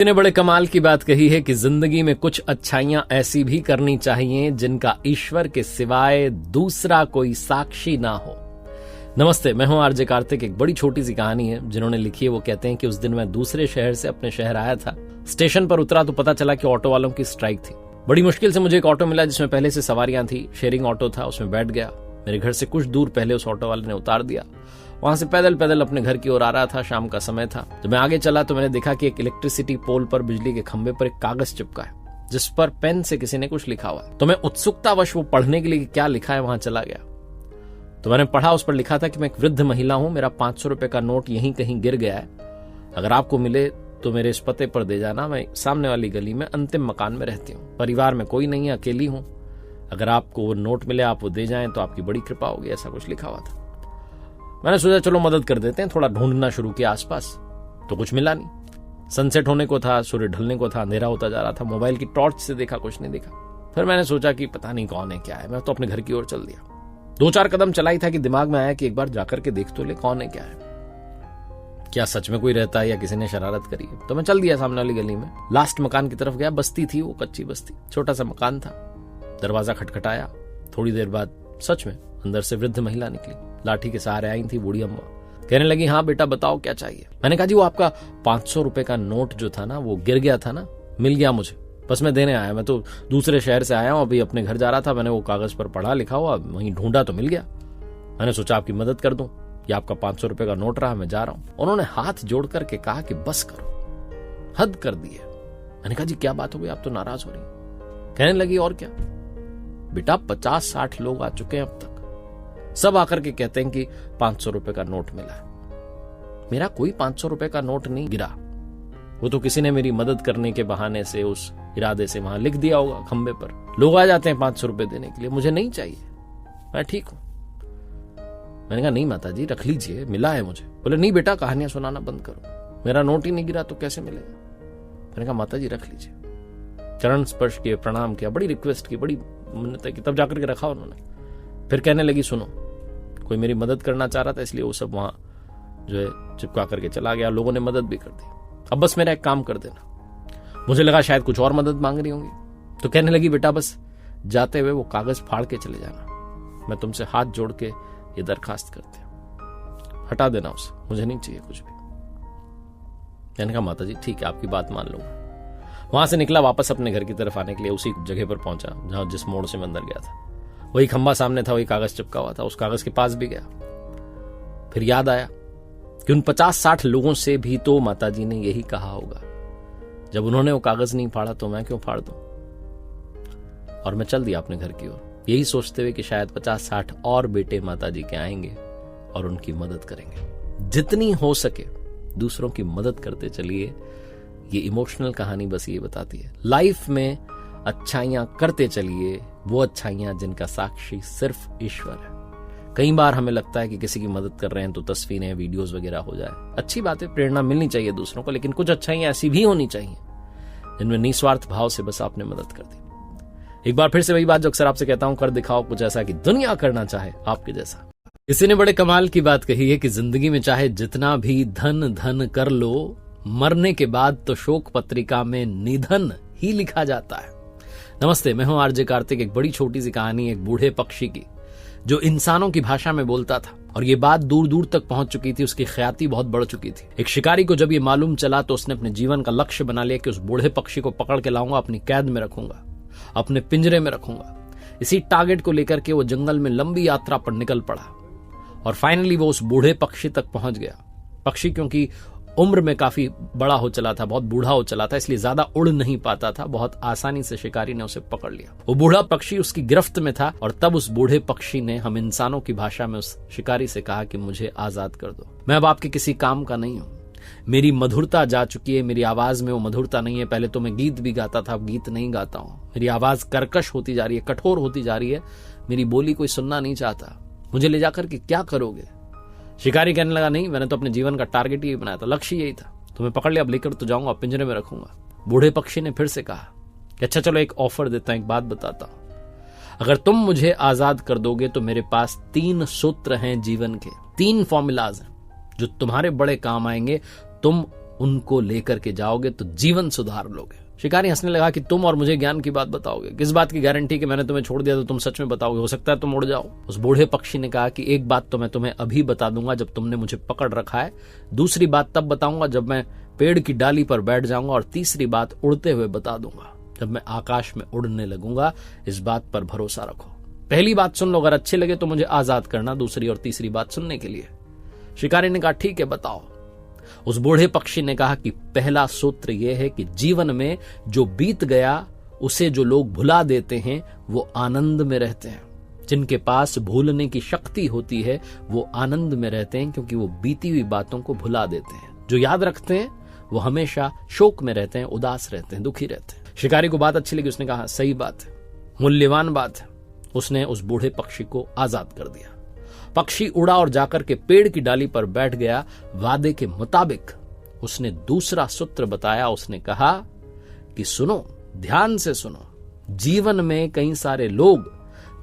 ने बड़े कमाल की बात कही है कि जिंदगी में कुछ अच्छाइयां ऐसी भी करनी चाहिए जिनका ईश्वर के सिवाय दूसरा कोई साक्षी ना हो। नमस्ते, मैं हूं आरजे कार्तिक। एक बड़ी छोटी सी कहानी है जिन्होंने लिखी है। वो कहते हैं कि उस दिन मैं दूसरे शहर से अपने शहर आया था। स्टेशन पर उतरा तो पता चला कि ऑटो वालों की स्ट्राइक थी। बड़ी मुश्किल से मुझे एक ऑटो मिला जिसमें पहले से सवारियां थी। शेयरिंग ऑटो था, उसमें बैठ गया। मेरे घर से कुछ दूर पहले उस ऑटो वाले ने उतार दिया। वहां से पैदल पैदल अपने घर की ओर आ रहा था। शाम का समय था। जब मैं आगे चला तो मैंने देखा कि एक इलेक्ट्रिसिटी पोल पर, बिजली के खंभे पर एक कागज चिपका है जिस पर पेन से किसी ने कुछ लिखा हुआ है। तो मैं उत्सुकतावश वो पढ़ने के लिए क्या लिखा है वहां चला गया। तो मैंने पढ़ा, उस पर लिखा था कि मैं एक वृद्ध महिला हूं, मेरा 500 रुपए का नोट यहीं कहीं गिर गया है, अगर आपको मिले तो मेरे इस पते पर दे जाना। मैं सामने वाली गली में अंतिम मकान में रहती हूँ, परिवार में कोई नहीं है, अकेली हूं। अगर आपको वो नोट मिले, आप वो दे जाएं तो आपकी बड़ी कृपा होगी। ऐसा कुछ लिखा हुआ था। मैंने सोचा चलो मदद कर देते हैं। थोड़ा ढूंढना शुरू किया आसपास, तो कुछ मिला नहीं। सनसेट होने को था, सूर्य ढलने को था, अंधेरा होता जा रहा था। मोबाइल की टॉर्च से देखा, कुछ नहीं दिखा। फिर मैंने सोचा कि पता नहीं कौन है, क्या है। मैं तो अपने घर की ओर चल दिया। 2-4 कदम चला ही था कि दिमाग में आया कि एक बार जाकर के देख तो ले कौन है, क्या है, क्या सच में कोई रहता है या किसी ने शरारत करी है। तो मैं चल दिया सामने वाली गली में। लास्ट मकान की तरफ गया। बस्ती थी वो, कच्ची बस्ती, छोटा सा मकान था। दरवाजा खटखटाया। थोड़ी देर बाद सच में अंदर से वृद्ध महिला निकली। लाठी के सहारे आई थी बूढ़ी अम्मा। कहने लगी, हाँ बेटा बताओ क्या चाहिए। मैंने कहा जी वो आपका 500 रुपए का नोट जो था ना, वो गिर गया था ना, मिल गया मुझे, बस मैं देने आया। मैं तो दूसरे शहर से आया हूं, अभी अपने घर जा रहा था। मैंने वो कागज पर पढ़ा लिखा हुआ, वहीं ढूंढा तो मिल गया। मैंने सोचा आपकी मदद कर दूं। ये आपका 500 रुपए का नोट रहा, मैं जा रहा हूं। उन्होंने हाथ जोड़ करके कहा कि बस करो, हद कर दी है। मैंने कहा जी क्या बात हो गई, आप तो नाराज हो रही। कहने लगी और क्या बेटा, 50-60 लोग आ चुके हैं अब तक, सब आकर के कहते हैं कि 500 रुपए का नोट मिला है। मेरा कोई 500 रुपए का नोट नहीं गिरा। वो तो किसी ने मेरी मदद करने के बहाने से, उस इरादे से वहां लिख दिया होगा खंबे पर। लोग आ जाते हैं 500 रुपए देने के लिए। मुझे नहीं चाहिए, मैं ठीक हूं। मैंने कहा नहीं माता जी रख लीजिए, मिला है मुझे। बोले नहीं बेटा, कहानियां सुनाना बंद करो, मेरा नोट ही नहीं गिरा तो कैसे मिलेगा। मैंने कहा माता जी रख लीजिए। चरण स्पर्श किए, प्रणाम किया, बड़ी रिक्वेस्ट की, बड़ी मिन्नत की, तब जाकर के रखा उन्होंने। फिर कहने लगी सुनो, कोई मेरी मदद करना चाह रहा था इसलिए वो सब वहां जो है चिपका करके चला गया। लोगों ने मदद भी कर दी। अब बस मेरा एक काम कर देना। मुझे लगा शायद कुछ और मदद मांग रही होंगी। तो कहने लगी बेटा बस जाते हुए वो कागज फाड़ के चले जाना। मैं तुमसे हाथ जोड़ के ये दरखास्त करती हूं, हटा देना उसे, मुझे नहीं चाहिए कुछ भी। मैंने कहा माता जी ठीक है, आपकी बात मान लूंगा। वहां से निकला वापस अपने घर की तरफ आने के लिए। उसी जगह पर पहुंचा जहां जिस मोड़ से मैं अंदर गया था। वही खंबा सामने था, वही कागज चिपका हुआ था। उस कागज के पास भी गया। फिर याद आया कि उन 50-60 लोगों से भी तो माताजी ने यही कहा होगा। जब उन्होंने वो कागज नहीं फाड़ा तो मैं क्यों फाड़ दूं। और मैं चल दिया अपने घर की ओर, यही सोचते हुए कि शायद 50-60 और बेटे माताजी के आएंगे और उनकी मदद करेंगे। जितनी हो सके दूसरों की मदद करते चलिए। ये इमोशनल कहानी बस ये बताती है, लाइफ में अच्छाइयां करते चलिए, वो अच्छाइयां जिनका साक्षी सिर्फ ईश्वर है। कई बार हमें लगता है कि किसी की मदद कर रहे हैं तो तस्वीरें, वीडियोस वगैरह हो जाए। अच्छी बात है, प्रेरणा मिलनी चाहिए दूसरों को, लेकिन कुछ अच्छाइयां ऐसी भी होनी चाहिए जिनमें निस्वार्थ भाव से बस आपने मदद कर दी। एक बार फिर से वही बात जो अक्सर आपसे कहता हूं, कर दिखाओ कुछ ऐसा कि दुनिया करना चाहे आपके जैसा। किसी ने बड़े कमाल की बात कही है कि जिंदगी में चाहे जितना भी धन धन कर लो, मरने के बाद तो शोक पत्रिका में निधन ही लिखा जाता है। नमस्ते, मैं हूं आरजे कार्तिक। एक बड़ी छोटी सी कहानी एक बूढ़े पक्षी की जो इंसानों की भाषा में बोलता था, और ये बात दूर दूर तक पहुंच चुकी थी। उसकी ख्याति बहुत बढ़ चुकी थी। एक शिकारी को जब ये मालूम चला तो उसने अपने जीवन का लक्ष्य बना लिया कि उस बूढ़े पक्षी को पकड़ के लाऊंगा, अपनी कैद में रखूंगा, अपने पिंजरे में रखूंगा। इसी टारगेट को लेकर के वो जंगल में लंबी यात्रा पर निकल पड़ा और फाइनली वो उस बूढ़े पक्षी तक पहुंच गया। पक्षी क्योंकि उम्र में काफी बड़ा हो चला था, बहुत बूढ़ा हो चला था, इसलिए ज्यादा उड़ नहीं पाता था। बहुत आसानी से शिकारी ने उसे पकड़ लिया। वो बूढ़ा पक्षी उसकी गिरफ्त में था और तब उस बूढ़े पक्षी ने हम इंसानों की भाषा में उस शिकारी से कहा कि मुझे आजाद कर दो, मैं अब आपके किसी काम का नहीं हूं। मेरी मधुरता जा चुकी है, मेरी आवाज में वो मधुरता नहीं है। पहले तो मैं गीत भी गाता था, अब गीत नहीं गाता हूं। मेरी आवाज कर्कश होती जा रही है, कठोर होती जा रही है, मेरी बोली कोई सुनना नहीं चाहता। मुझे ले जाकर के क्या करोगे। शिकारी कहने लगा नहीं, मैंने तो अपने जीवन का टारगेट ही बनाया था, लक्ष्य यही था। तुम्हें पकड़ लिया, अब लेकर तो जाऊंगा, पिंजरे में रखूंगा। बूढ़े पक्षी ने फिर से कहा कि अच्छा चलो एक ऑफर देता हूं, एक बात बताता हूं। अगर तुम मुझे आजाद कर दोगे तो मेरे पास 3 सूत्र हैं जीवन के, 3 फॉर्मूलाज हैं जो तुम्हारे बड़े काम आएंगे। तुम उनको लेकर के जाओगे तो जीवन सुधार लोगे। शिकारी हंसने लगा कि तुम और मुझे ज्ञान की बात बताओगे, किस बात की गारंटी कि मैंने तुम्हें छोड़ दिया तो तुम सच में बताओगे, हो सकता है तुम उड़ जाओ। उस बूढ़े पक्षी ने कहा कि एक बात तो मैं तुम्हें अभी बता दूंगा जब तुमने मुझे पकड़ रखा है, दूसरी बात तब बताऊंगा जब मैं पेड़ की डाली पर बैठ जाऊंगा, और तीसरी बात उड़ते हुए बता दूंगा जब मैं आकाश में उड़ने लगूंगा। इस बात पर भरोसा रखो। पहली बात सुन लो, अगर अच्छी लगे तो मुझे आजाद करना, दूसरी और तीसरी बात सुनने के लिए। शिकारी ने कहा ठीक है बताओ। उस बूढ़े पक्षी ने कहा कि पहला सूत्र यह है कि जीवन में जो बीत गया उसे जो लोग भुला देते हैं वो आनंद में रहते हैं। जिनके पास भूलने की शक्ति होती है वो आनंद में रहते हैं, क्योंकि वो बीती हुई बातों को भुला देते हैं। जो याद रखते हैं वो हमेशा शोक में रहते हैं, उदास रहते हैं, दुखी रहते हैं। शिकारी को बात अच्छी लगी, उसने कहा सही बात है, मूल्यवान बात है। उसने उस बूढ़े पक्षी को आजाद कर दिया। पक्षी उड़ा और जाकर के पेड़ की डाली पर बैठ गया। वादे के मुताबिक उसने दूसरा सूत्र बताया। उसने कहा कि सुनो, ध्यान से सुनो, जीवन में कई सारे लोग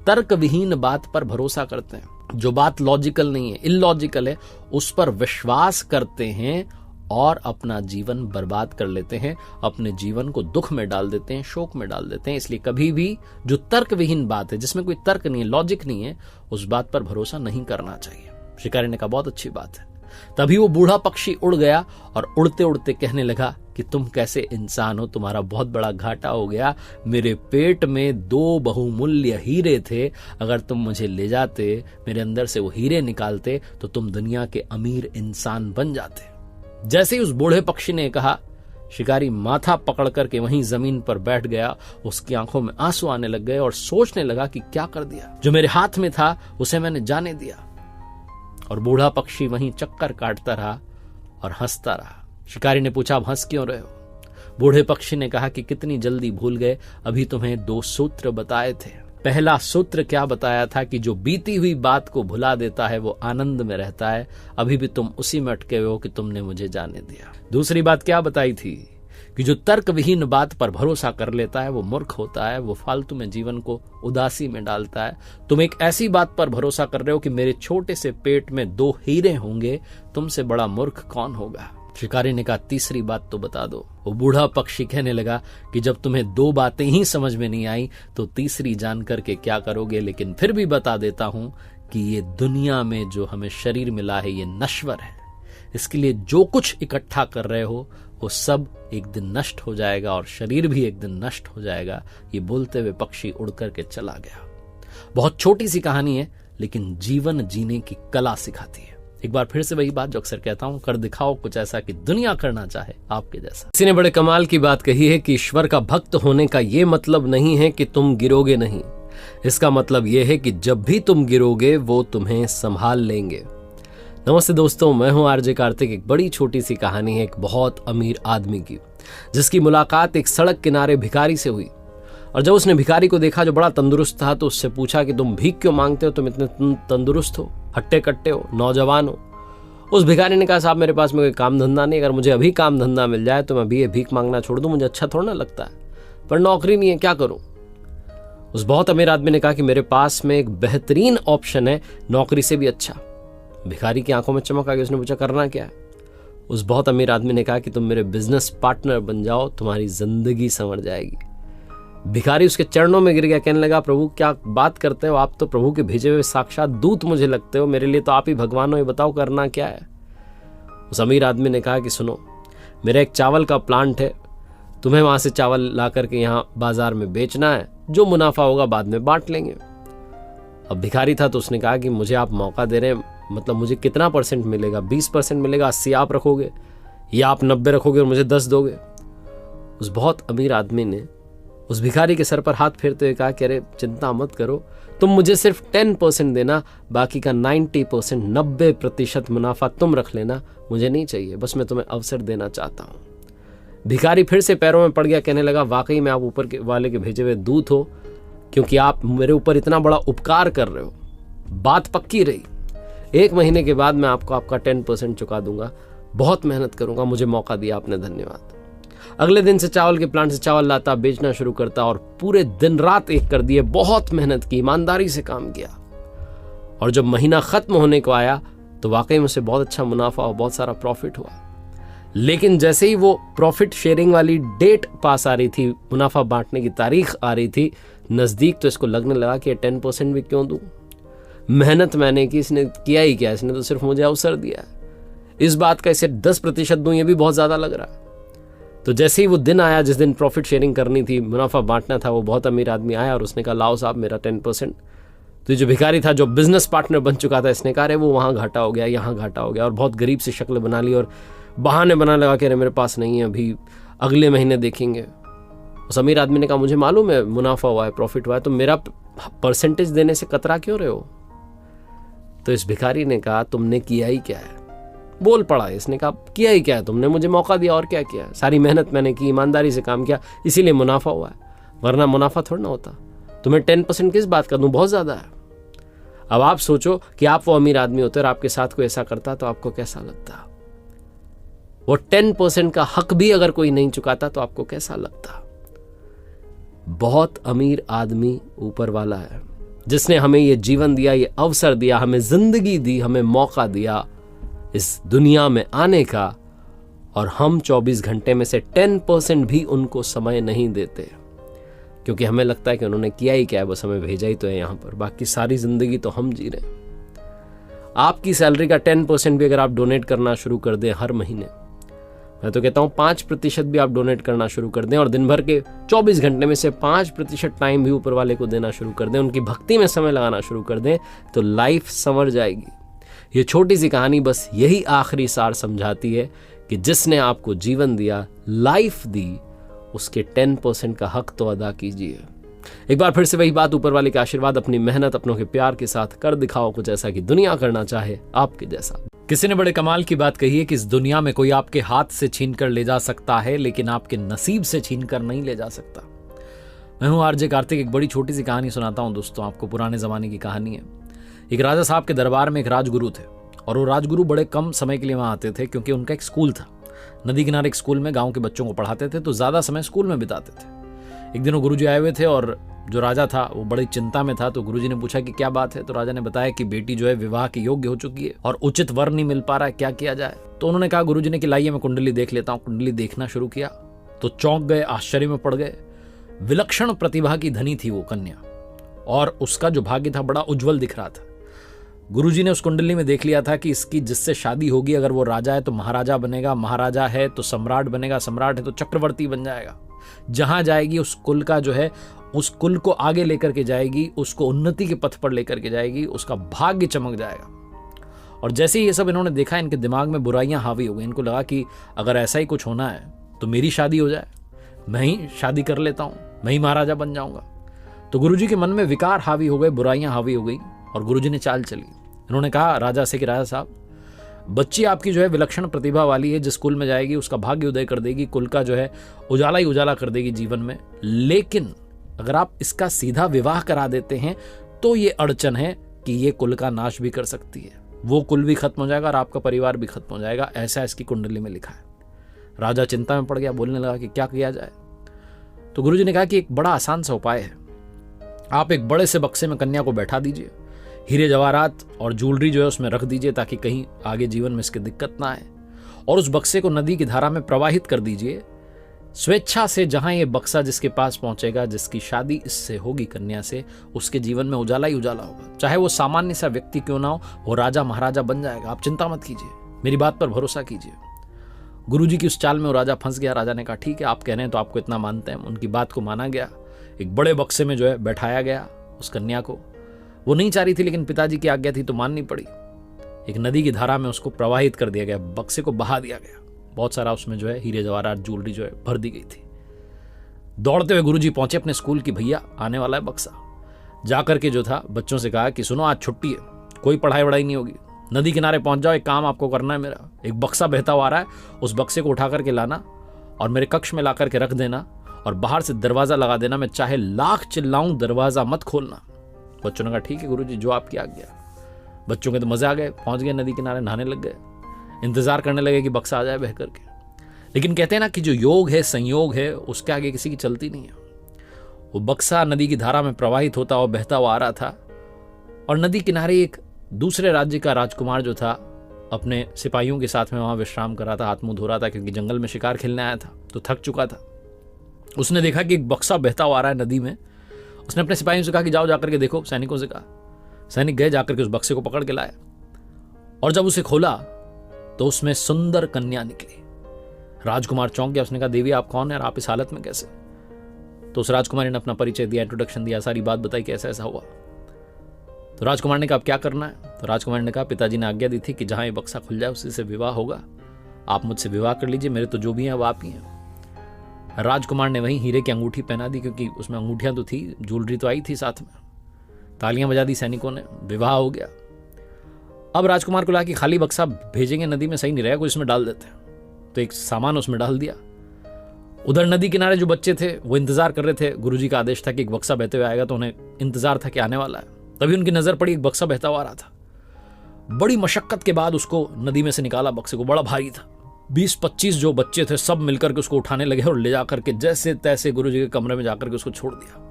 तर्क विहीन बात पर भरोसा करते हैं। जो बात लॉजिकल नहीं है, इलॉजिकल है, उस पर विश्वास करते हैं और अपना जीवन बर्बाद कर लेते हैं, अपने जीवन को दुख में डाल देते हैं, शोक में डाल देते हैं। इसलिए कभी भी जो तर्क विहीन बात है, जिसमें कोई तर्क नहीं है, लॉजिक नहीं है, उस बात पर भरोसा नहीं करना चाहिए। शिकारी ने कहा बहुत अच्छी बात है। तभी वो बूढ़ा पक्षी उड़ गया और उड़ते उड़ते कहने लगा कि तुम कैसे इंसान हो, तुम्हारा बहुत बड़ा घाटा हो गया। मेरे पेट में 2 बहुमूल्य हीरे थे, अगर तुम मुझे ले जाते, मेरे अंदर से वो हीरे निकालते तो तुम दुनिया के अमीर इंसान बन जाते। जैसे ही उस बूढ़े पक्षी ने कहा, शिकारी माथा पकड़ करके वहीं जमीन पर बैठ गया। उसकी आंखों में आंसू आने लग गए और सोचने लगा कि क्या कर दिया, जो मेरे हाथ में था उसे मैंने जाने दिया। और बूढ़ा पक्षी वहीं चक्कर काटता रहा और हंसता रहा। शिकारी ने पूछा, अब हंस क्यों रहे हो? बूढ़े पक्षी ने कहा कि कितनी जल्दी भूल गए, अभी तुम्हें 2 सूत्र बताए थे। पहला सूत्र क्या बताया था कि जो बीती हुई बात को भुला देता है वो आनंद में रहता है। अभी भी तुम उसी में अटके हो कि तुमने मुझे जाने दिया। दूसरी बात क्या बताई थी कि जो तर्क विहीन बात पर भरोसा कर लेता है वो मूर्ख होता है, वो फालतू में जीवन को उदासी में डालता है। तुम एक ऐसी बात पर भरोसा कर रहे हो कि मेरे छोटे से पेट में 2 हीरे होंगे, तुमसे बड़ा मूर्ख कौन होगा? शिकारी ने कहा तीसरी बात तो बता दो। वो बूढ़ा पक्षी कहने लगा कि जब तुम्हें 2 बातें ही समझ में नहीं आई तो तीसरी जान करके क्या करोगे, लेकिन फिर भी बता देता हूं कि ये दुनिया में जो हमें शरीर मिला है ये नश्वर है। इसके लिए जो कुछ इकट्ठा कर रहे हो वो सब एक दिन नष्ट हो जाएगा और शरीर भी एक दिन नष्ट हो जाएगा। ये बोलते हुए पक्षी उड़ करके चला गया। बहुत छोटी सी कहानी है, लेकिन जीवन जीने की कला सिखाती है। एक बार फिर से वही बात जो अक्सर कहता हूं, कर दिखाओ कुछ ऐसा कि दुनिया करना चाहे आपके जैसा। किसी ने बड़े कमाल की बात कही है कि ईश्वर का भक्त होने का ये मतलब नहीं है कि तुम गिरोगे नहीं, इसका मतलब यह है कि जब भी तुम गिरोगे वो तुम्हें संभाल लेंगे। नमस्ते दोस्तों, मैं हूं आरजे कार्तिक। एक बड़ी छोटी सी कहानी है एक बहुत अमीर आदमी की, जिसकी मुलाकात एक सड़क किनारे भिखारी से हुई। और जब उसने भिखारी को देखा जो बड़ा तंदुरुस्त था, तो उससे पूछा कि तुम भीख क्यों मांगते हो, तुम इतने तंदुरुस्त हो, हट्टे कट्टे हो, नौजवान हो। उस भिखारी ने कहा, साहब मेरे पास में कोई काम धंधा नहीं, अगर मुझे अभी काम धंधा मिल जाए तो मैं अभी ये भीख मांगना छोड़ दूं, मुझे अच्छा थोड़ा ना लगता है, पर नौकरी नहीं है, क्या करूं? उस बहुत अमीर आदमी ने कहा कि मेरे पास में एक बेहतरीन ऑप्शन है, नौकरी से भी अच्छा। भिखारी की आंखों में चमक आ गई। उसने पूछा करना क्या है? उस बहुत अमीर आदमी ने कहा कि तुम मेरे बिजनेस पार्टनर बन जाओ, तुम्हारी जिंदगी संवर जाएगी। भिखारी उसके चरणों में गिर गया, कहने लगा, प्रभु क्या बात करते हो, आप तो प्रभु के भेजे हुए साक्षात दूत मुझे लगते हो, मेरे लिए तो आप ही भगवान हो, ये बताओ करना क्या है? उस अमीर आदमी ने कहा कि सुनो, मेरा एक चावल का प्लांट है, तुम्हें वहां से चावल ला करके यहाँ बाजार में बेचना है, जो मुनाफा होगा बाद में बांट लेंगे। अब भिखारी था तो उसने कहा कि मुझे आप मौका दे रहे हैं, मतलब मुझे कितना % मिलेगा? 20% मिलेगा, 80 आप रखोगे या आप 90 रखोगे और मुझे 10 दोगे? उस बहुत अमीर आदमी ने उस भिखारी के सर पर हाथ फेरते हुए कहा कि अरे चिंता मत करो, तुम मुझे सिर्फ 10% देना, बाकी का 90% 90% मुनाफा तुम रख लेना, मुझे नहीं चाहिए, बस मैं तुम्हें अवसर देना चाहता हूँ। भिखारी फिर से पैरों में पड़ गया, कहने लगा, वाकई में आप ऊपर के वाले के भेजे हुए दूत हो, क्योंकि आप मेरे ऊपर इतना बड़ा उपकार कर रहे हो। बात पक्की रही, 1 महीने के बाद मैं आपको आपका 10% चुका दूंगा, बहुत मेहनत करूंगा, मुझे मौका दिया आपने, धन्यवाद। अगले दिन से चावल के प्लांट से चावल लाता, बेचना शुरू करता और पूरे दिन रात एक कर दिए, बहुत मेहनत की, ईमानदारी से काम किया। और जब महीना खत्म होने को आया तो वाकई में उसे बहुत अच्छा मुनाफा और बहुत सारा प्रॉफिट हुआ। लेकिन जैसे ही वो प्रॉफिट शेयरिंग वाली डेट पास आ रही थी, मुनाफा बांटने की तारीख आ रही थी नज़दीक, तो इसको लगने लगा कि 10% भी क्यों दूं, मेहनत मैंने की, इसने किया ही क्या, इसने तो सिर्फ मुझे अवसर दिया, इस बात का इसे 10% दूं, ये भी बहुत ज़्यादा लग रहा। तो जैसे ही वो दिन आया जिस दिन प्रॉफिट शेयरिंग करनी थी, मुनाफा बांटना था, वो बहुत अमीर आदमी आया और उसने कहा लाओ साहब मेरा 10%। तो जो भिखारी था, जो बिजनेस पार्टनर बन चुका था, इसने कहा अरे वो वहाँ घाटा हो गया, यहाँ घाटा हो गया, और बहुत गरीब सी शक्ल बना ली और बहाने बना लगा कि अरे मेरे पास नहीं है, अभी अगले महीने देखेंगे। उस अमीर आदमी ने कहा मुझे मालूम है मुनाफा हुआ है, प्रॉफिट हुआ है, तो मेरा परसेंटेज देने से कतरा क्यों रहे हो? तो इस भिखारी ने कहा तुमने किया ही क्या है? बोल पड़ा इसने, कहा किया ही क्या है, तुमने मुझे मौका दिया और क्या किया, सारी मेहनत मैंने की, ईमानदारी से काम किया, इसीलिए मुनाफा हुआ है, वरना मुनाफा थोड़ा ना होता। तुम्हें 10% किस बात का दूं, बहुत ज़्यादा है। अब आप सोचो कि आप वो अमीर आदमी होते और आपके साथ कोई ऐसा करता तो आपको कैसा लगता? वो 10% का हक भी अगर कोई नहीं चुकाता तो आपको कैसा लगता? बहुत अमीर आदमी ऊपर वाला है, जिसने हमें ये जीवन दिया, ये अवसर दिया, हमें जिंदगी दी, हमें मौका दिया इस दुनिया में आने का, और हम 24 घंटे में से 10% भी उनको समय नहीं देते, क्योंकि हमें लगता है कि उन्होंने किया ही क्या है, बस हमें भेजा ही तो है यहाँ पर, बाकी सारी जिंदगी तो हम जी रहे हैं। आपकी सैलरी का 10% भी अगर आप डोनेट करना शुरू कर दें हर महीने, मैं तो कहता हूँ 5% भी आप डोनेट करना शुरू कर दें, और दिन भर के 24 घंटे में से 5% टाइम भी ऊपर वाले को देना शुरू कर दें, उनकी भक्ति में समय लगाना शुरू कर दें, तो लाइफ संवर जाएगी। ये छोटी सी कहानी बस यही आखिरी सार समझाती है कि जिसने आपको जीवन दिया, लाइफ दी, उसके 10% का हक तो अदा कीजिए। एक बार फिर से वही बात, ऊपर वाले के आशीर्वाद, अपनी मेहनत, अपनों के प्यार के साथ कर दिखाओ कुछ ऐसा कि दुनिया करना चाहे आपके जैसा। किसी ने बड़े कमाल की बात कही है कि इस दुनिया में कोई आपके हाथ से छीन कर ले जा सकता है, लेकिन आपके नसीब से छीन कर नहीं ले जा सकता। मैं हूं आरजे कार्तिक। एक बड़ी छोटी सी कहानी सुनाता हूं दोस्तों आपको, पुराने जमाने की कहानी है। एक राजा साहब के दरबार में एक राजगुरु थे, और वो राजगुरु बड़े कम समय के लिए वहां आते थे, क्योंकि उनका एक स्कूल था। नदी किनारे एक स्कूल में गांव के बच्चों को पढ़ाते थे, तो ज्यादा समय स्कूल में बिताते थे। एक दिन वो गुरुजी आए हुए थे, और जो राजा था वो बड़ी चिंता में था। तो गुरुजी ने पूछा कि क्या बात है? तो राजा ने बताया कि बेटी जो है विवाह के योग्य हो चुकी है और उचित वर नहीं मिल पा रहा है, क्या किया जाए? तो उन्होंने कहा गुरुजी ने कि लाइए मैं कुंडली देख लेता हूँ। कुंडली देखना शुरू किया तो चौंक गए, आश्चर्य में पड़ गए। विलक्षण प्रतिभा की धनी थी वो कन्या, और उसका जो भाग्य था बड़ा उज्जवल दिख रहा था। गुरुजी ने उस कुंडली में देख लिया था कि इसकी जिससे शादी होगी, अगर वो राजा है तो महाराजा बनेगा, महाराजा है तो सम्राट बनेगा, सम्राट है तो चक्रवर्ती बन जाएगा। जहां जाएगी उस कुल का जो है, उस कुल को आगे लेकर के जाएगी, उसको उन्नति के पथ पर लेकर के जाएगी, उसका भाग्य चमक जाएगा। और जैसे ही ये सब इन्होंने देखा, इनके दिमाग में बुराइयां हावी हो गई। इनको लगा कि अगर ऐसा ही कुछ होना है तो मेरी शादी हो जाए, मैं ही शादी कर लेता हूं, मैं ही महाराजा बन जाऊंगा। तो गुरुजी के मन में विकार हावी हो गए, बुराइयां हावी हो गई, और गुरुजी ने चाल चली। इन्होंने कहा राजा से कि राजा साहब, बच्ची आपकी जो है विलक्षण प्रतिभा वाली है, जिस कुल में जाएगी उसका भाग्य उदय कर देगी, कुल का जो है उजाला ही उजाला कर देगी जीवन में। लेकिन अगर आप इसका सीधा विवाह करा देते हैं तो ये अड़चन है कि ये कुल का नाश भी कर सकती है, वो कुल भी खत्म हो जाएगा और आपका परिवार भी खत्म हो जाएगा, ऐसा इसकी कुंडली में लिखा है। राजा चिंता में पड़ गया, बोलने लगा कि क्या किया जाए? तो गुरुजी ने कहा कि एक बड़ा आसान सा उपाय है। आप एक बड़े से बक्से में कन्या को बैठा दीजिए, हीरे जवाहरात और ज्वेलरी जो है उसमें रख दीजिए, ताकि कहीं आगे जीवन में इसकी दिक्कत ना आए, और उस बक्से को नदी की धारा में प्रवाहित कर दीजिए। स्वेच्छा से जहां ये बक्सा जिसके पास पहुंचेगा, जिसकी शादी इससे होगी कन्या से, उसके जीवन में उजाला ही उजाला होगा। चाहे वो सामान्य सा व्यक्ति क्यों ना हो, वो राजा महाराजा बन जाएगा। आप चिंता मत कीजिए, मेरी बात पर भरोसा कीजिए। गुरुजी की उस चाल में वो राजा फंस गया। राजा ने कहा ठीक है, आप कह रहे हैं तो आपको इतना मानते हैं। उनकी बात को माना गया। एक बड़े बक्से में जो है बैठाया गया उस कन्या को। वो नहीं चाह रही थी, लेकिन पिताजी की आज्ञा थी तो माननी पड़ी। एक नदी की धारा में उसको प्रवाहित कर दिया गया, बक्से को बहा दिया गया। बहुत सारा उसमें जो है हीरे जवाहरात ज्वेलरी जो है भर दी गई थी। दौड़ते हुए गुरुजी पहुंचे अपने स्कूल की, भैया आने वाला है बक्सा। जाकर के जो था बच्चों से कहा कि सुनो, आज छुट्टी है, कोई पढ़ाई वढ़ाई नहीं होगी, नदी किनारे पहुंच जाओ, एक काम आपको करना है मेरा। एक बक्सा बहता हुआ आ रहा है, उस बक्से को उठा करके लाना और मेरे कक्ष में ला करके रख देना, और बाहर से दरवाजा लगा देना। मैं चाहे लाख चिल्लाऊं, दरवाजा मत खोलना। बच्चों ने कहा ठीक है गुरुजी, जो आपकी आज्ञा। बच्चों के तो मजे आ गए, पहुंच गए नदी किनारे, नहाने लग गए, इंतजार करने लगे कि बक्सा आ जाए बह करके। लेकिन कहते हैं ना कि जो योग है, संयोग है, उसके आगे किसी की चलती नहीं है। वो बक्सा नदी की धारा में प्रवाहित होता और बहता हुआ आ रहा था, और नदी किनारे एक दूसरे राज्य का राजकुमार जो था अपने सिपाहियों के साथ में वहाँ विश्राम कर रहा था, हाथ मुंह धो रहा था क्योंकि जंगल में शिकार खेलने आया था तो थक चुका था। उसने देखा कि एक बक्सा बहता हुआ आ रहा है नदी में। उसने अपने सिपाहियों से कहा कि जाओ जाकर के देखो, सैनिकों से कहा। सैनिक गए, जाकर के उस बक्से को पकड़ के लाए और जब उसे खोला तो उसमें सुंदर कन्या निकली। राजकुमार चौंक गया। उसने कहा, देवी आप कौन है और आप इस हालत में कैसे? तो उस राजकुमारी ने अपना परिचय दिया, इंट्रोडक्शन दिया, सारी बात बताई कि ऐसा ऐसा हुआ। तो राजकुमार ने कहा, अब क्या करना है? तो राजकुमार ने कहा, पिताजी ने आज्ञा दी थी कि जहां ये बक्सा खुल जाए उसी से विवाह होगा, आप मुझसे विवाह कर लीजिए, मेरे तो जो भी हैं वो आप ही हैं। राजकुमार ने वहीं हीरे की अंगूठी पहना दी क्योंकि उसमें अंगूठियां तो थी, ज्वेलरी तो आई थी साथ में। तालियां बजा दी सैनिकों ने, विवाह हो गया। अब राजकुमार को लगा कि खाली बक्सा भेजेंगे नदी में सही नहीं रहेगा, कुछ इसमें डाल देते हैं। तो एक सामान उसमें डाल दिया। उधर नदी किनारे जो बच्चे थे वो इंतजार कर रहे थे। गुरुजी का आदेश था कि एक बक्सा बहते हुए आएगा तो उन्हें इंतजार था कि आने वाला है। तभी उनकी नजर पड़ी, एक बक्सा बहता हुआ आ रहा था। बड़ी मशक्कत के बाद उसको नदी में से निकाला बक्से को, बड़ा भारी था। 20-25 जो बच्चे थे सब मिलकर के उसको उठाने लगे और ले जाकर के जैसे तैसे गुरुजी के कमरे में जाकर के उसको छोड़ दिया।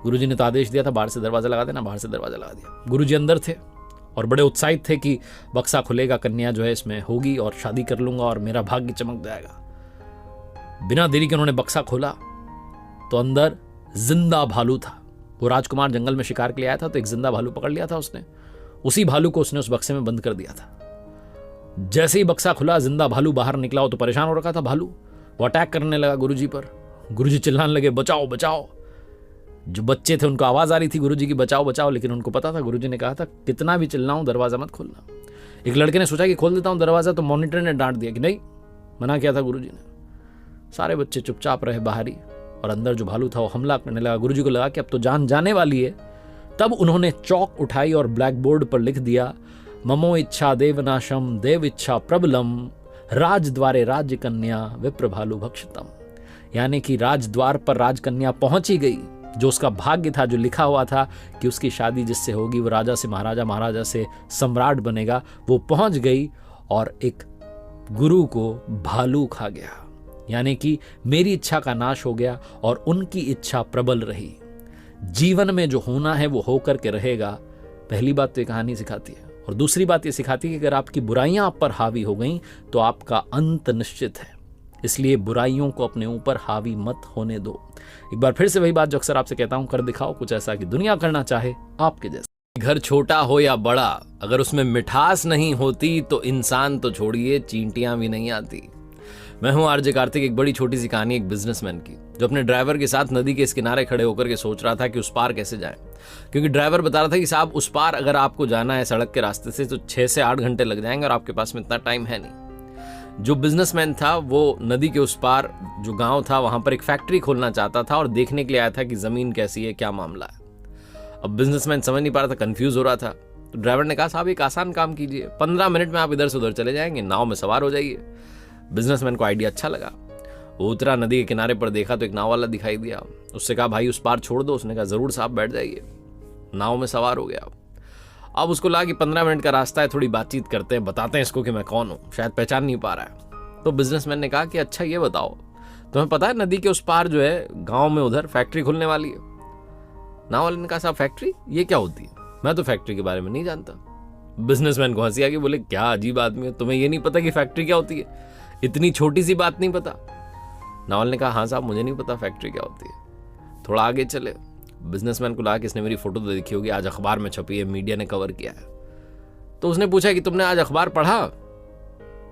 गुरुजी ने तो आदेश दिया था बाहर से दरवाजा लगा देना, बाहर से दरवाजा लगा दिया। गुरुजी अंदर थे और बड़े उत्साहित थे कि बक्सा खुलेगा, कन्या जो है इसमें होगी और शादी कर लूंगा और मेरा भाग्य चमक जाएगा। बिना देरी के उन्होंने बक्सा खोला तो अंदर जिंदा भालू था। वो राजकुमार जंगल में शिकार के लिए आया था तो एक जिंदा भालू पकड़ लिया था उसने। उसी भालू को उसने उस बक्से में बंद कर दिया था। जैसे ही बक्सा खुला, जिंदा भालू बाहर निकला। वो तो परेशान हो रखा था भालू, वो अटैक करने लगा गुरुजी पर। गुरुजी चिल्लाने लगे, बचाओ बचाओ। जो बच्चे थे उनको आवाज आ रही थी गुरुजी की, बचाओ बचाओ, लेकिन उनको पता था गुरुजी ने कहा था कितना भी चिल्लाऊं दरवाजा मत खोलना। एक लड़के ने सोचा कि खोल देता हूं दरवाजा, तो मॉनिटर ने डांट दिया कि नहीं, मना किया था गुरुजी ने। सारे बच्चे चुपचाप रहे बाहरी और अंदर जो भालू था वो हमला करने लगा। गुरुजी को लगा कि अब तो जान जाने वाली है। तब उन्होंने चौक उठाई और ब्लैक बोर्ड पर लिख दिया, ममो इच्छा देवनाशम देव इच्छा प्रबलम राजद्वारे राज्य कन्या विप्र भालू भक्षितम। यानी कि राजद्वार पर राजकन्या पहुंच ही गई। जो उसका भाग्य था, जो लिखा हुआ था कि उसकी शादी जिससे होगी वो राजा से महाराजा, महाराजा से सम्राट बनेगा, वो पहुंच गई और एक गुरु को भालू खा गया। यानी कि मेरी इच्छा का नाश हो गया और उनकी इच्छा प्रबल रही। जीवन में जो होना है वो होकर के रहेगा। पहली बात तो ये कहानी सिखाती है। और दूसरी बात ये सिखाती है कि अगर आपकी बुराइयां आप पर हावी हो गई तो आपका अंत निश्चित है। इसलिए बुराइयों को अपने ऊपर हावी मत होने दो। एक बार फिर से वही बात जो अक्सर आपसे कहता हूं, कर दिखाओ कुछ ऐसा कि दुनिया करना चाहे आपके जैसा। घर छोटा हो या बड़ा, अगर उसमें मिठास नहीं होती तो इंसान तो छोड़िए, चींटियां भी नहीं आती। मैं हूं आरजे कार्तिक। एक बड़ी छोटी सी कहानी एक बिजनेसमैन की, जो अपने ड्राइवर के साथ नदी के इस किनारे खड़े होकर के सोच रहा था कि उस पार कैसे जाएं। क्योंकि ड्राइवर बता रहा था कि साहब उस पार अगर आपको जाना है सड़क के रास्ते से तो 6 से 8 घंटे लग जाएंगे और आपके पास में इतना टाइम है नहीं। जो बिजनेसमैन था वो नदी के उस पार जो गांव था वहां पर एक फैक्ट्री खोलना चाहता था और देखने के लिए आया था कि जमीन कैसी है, क्या मामला है। अब बिजनेसमैन समझ नहीं पा रहा था, कंफ्यूज हो रहा था। तो ड्राइवर ने कहा, साहब एक आसान काम कीजिए, 15 मिनट में आप इधर से उधर चले जाएंगे, नाव में सवार हो जाइए। बिजनेसमैन को आइडिया अच्छा लगा। वो उतरा, नदी के किनारे पर देखा तो एक नाव वाला दिखाई दिया। उससे कहा, भाई उस पार छोड़ दो। उसने कहा, जरूर साहब बैठ जाइए। नाव में सवार हो गया। अब उसको लगा कि 15 मिनट का रास्ता है, थोड़ी बातचीत करते हैं, बताते हैं इसको कि मैं कौन हूं, शायद पहचान नहीं पा रहा है। तो बिजनेसमैन ने कहा कि अच्छा ये बताओ, तुम्हें पता है नदी के उस पार जो है गांव में उधर फैक्ट्री खुलने वाली है? नाव वाले ने कहा, साहब फैक्ट्री ये क्या होती है? मैं तो फैक्ट्री के बारे में नहीं जानता। बिजनेसमैन को हंसी आ गई, बोले क्या अजीब आदमी है, तुम्हें ये नहीं पता कि फैक्ट्री क्या होती है? इतनी छोटी सी बात नहीं पता? नावल ने कहा, हाँ साहब मुझे नहीं पता फैक्ट्री क्या होती है। थोड़ा आगे चले। बिजनेसमैन को लगा कि इसने मेरी फोटो तो देखी होगी, आज अखबार में छपी है, मीडिया ने कवर किया है। तो उसने पूछा कि तुमने आज अखबार पढ़ा?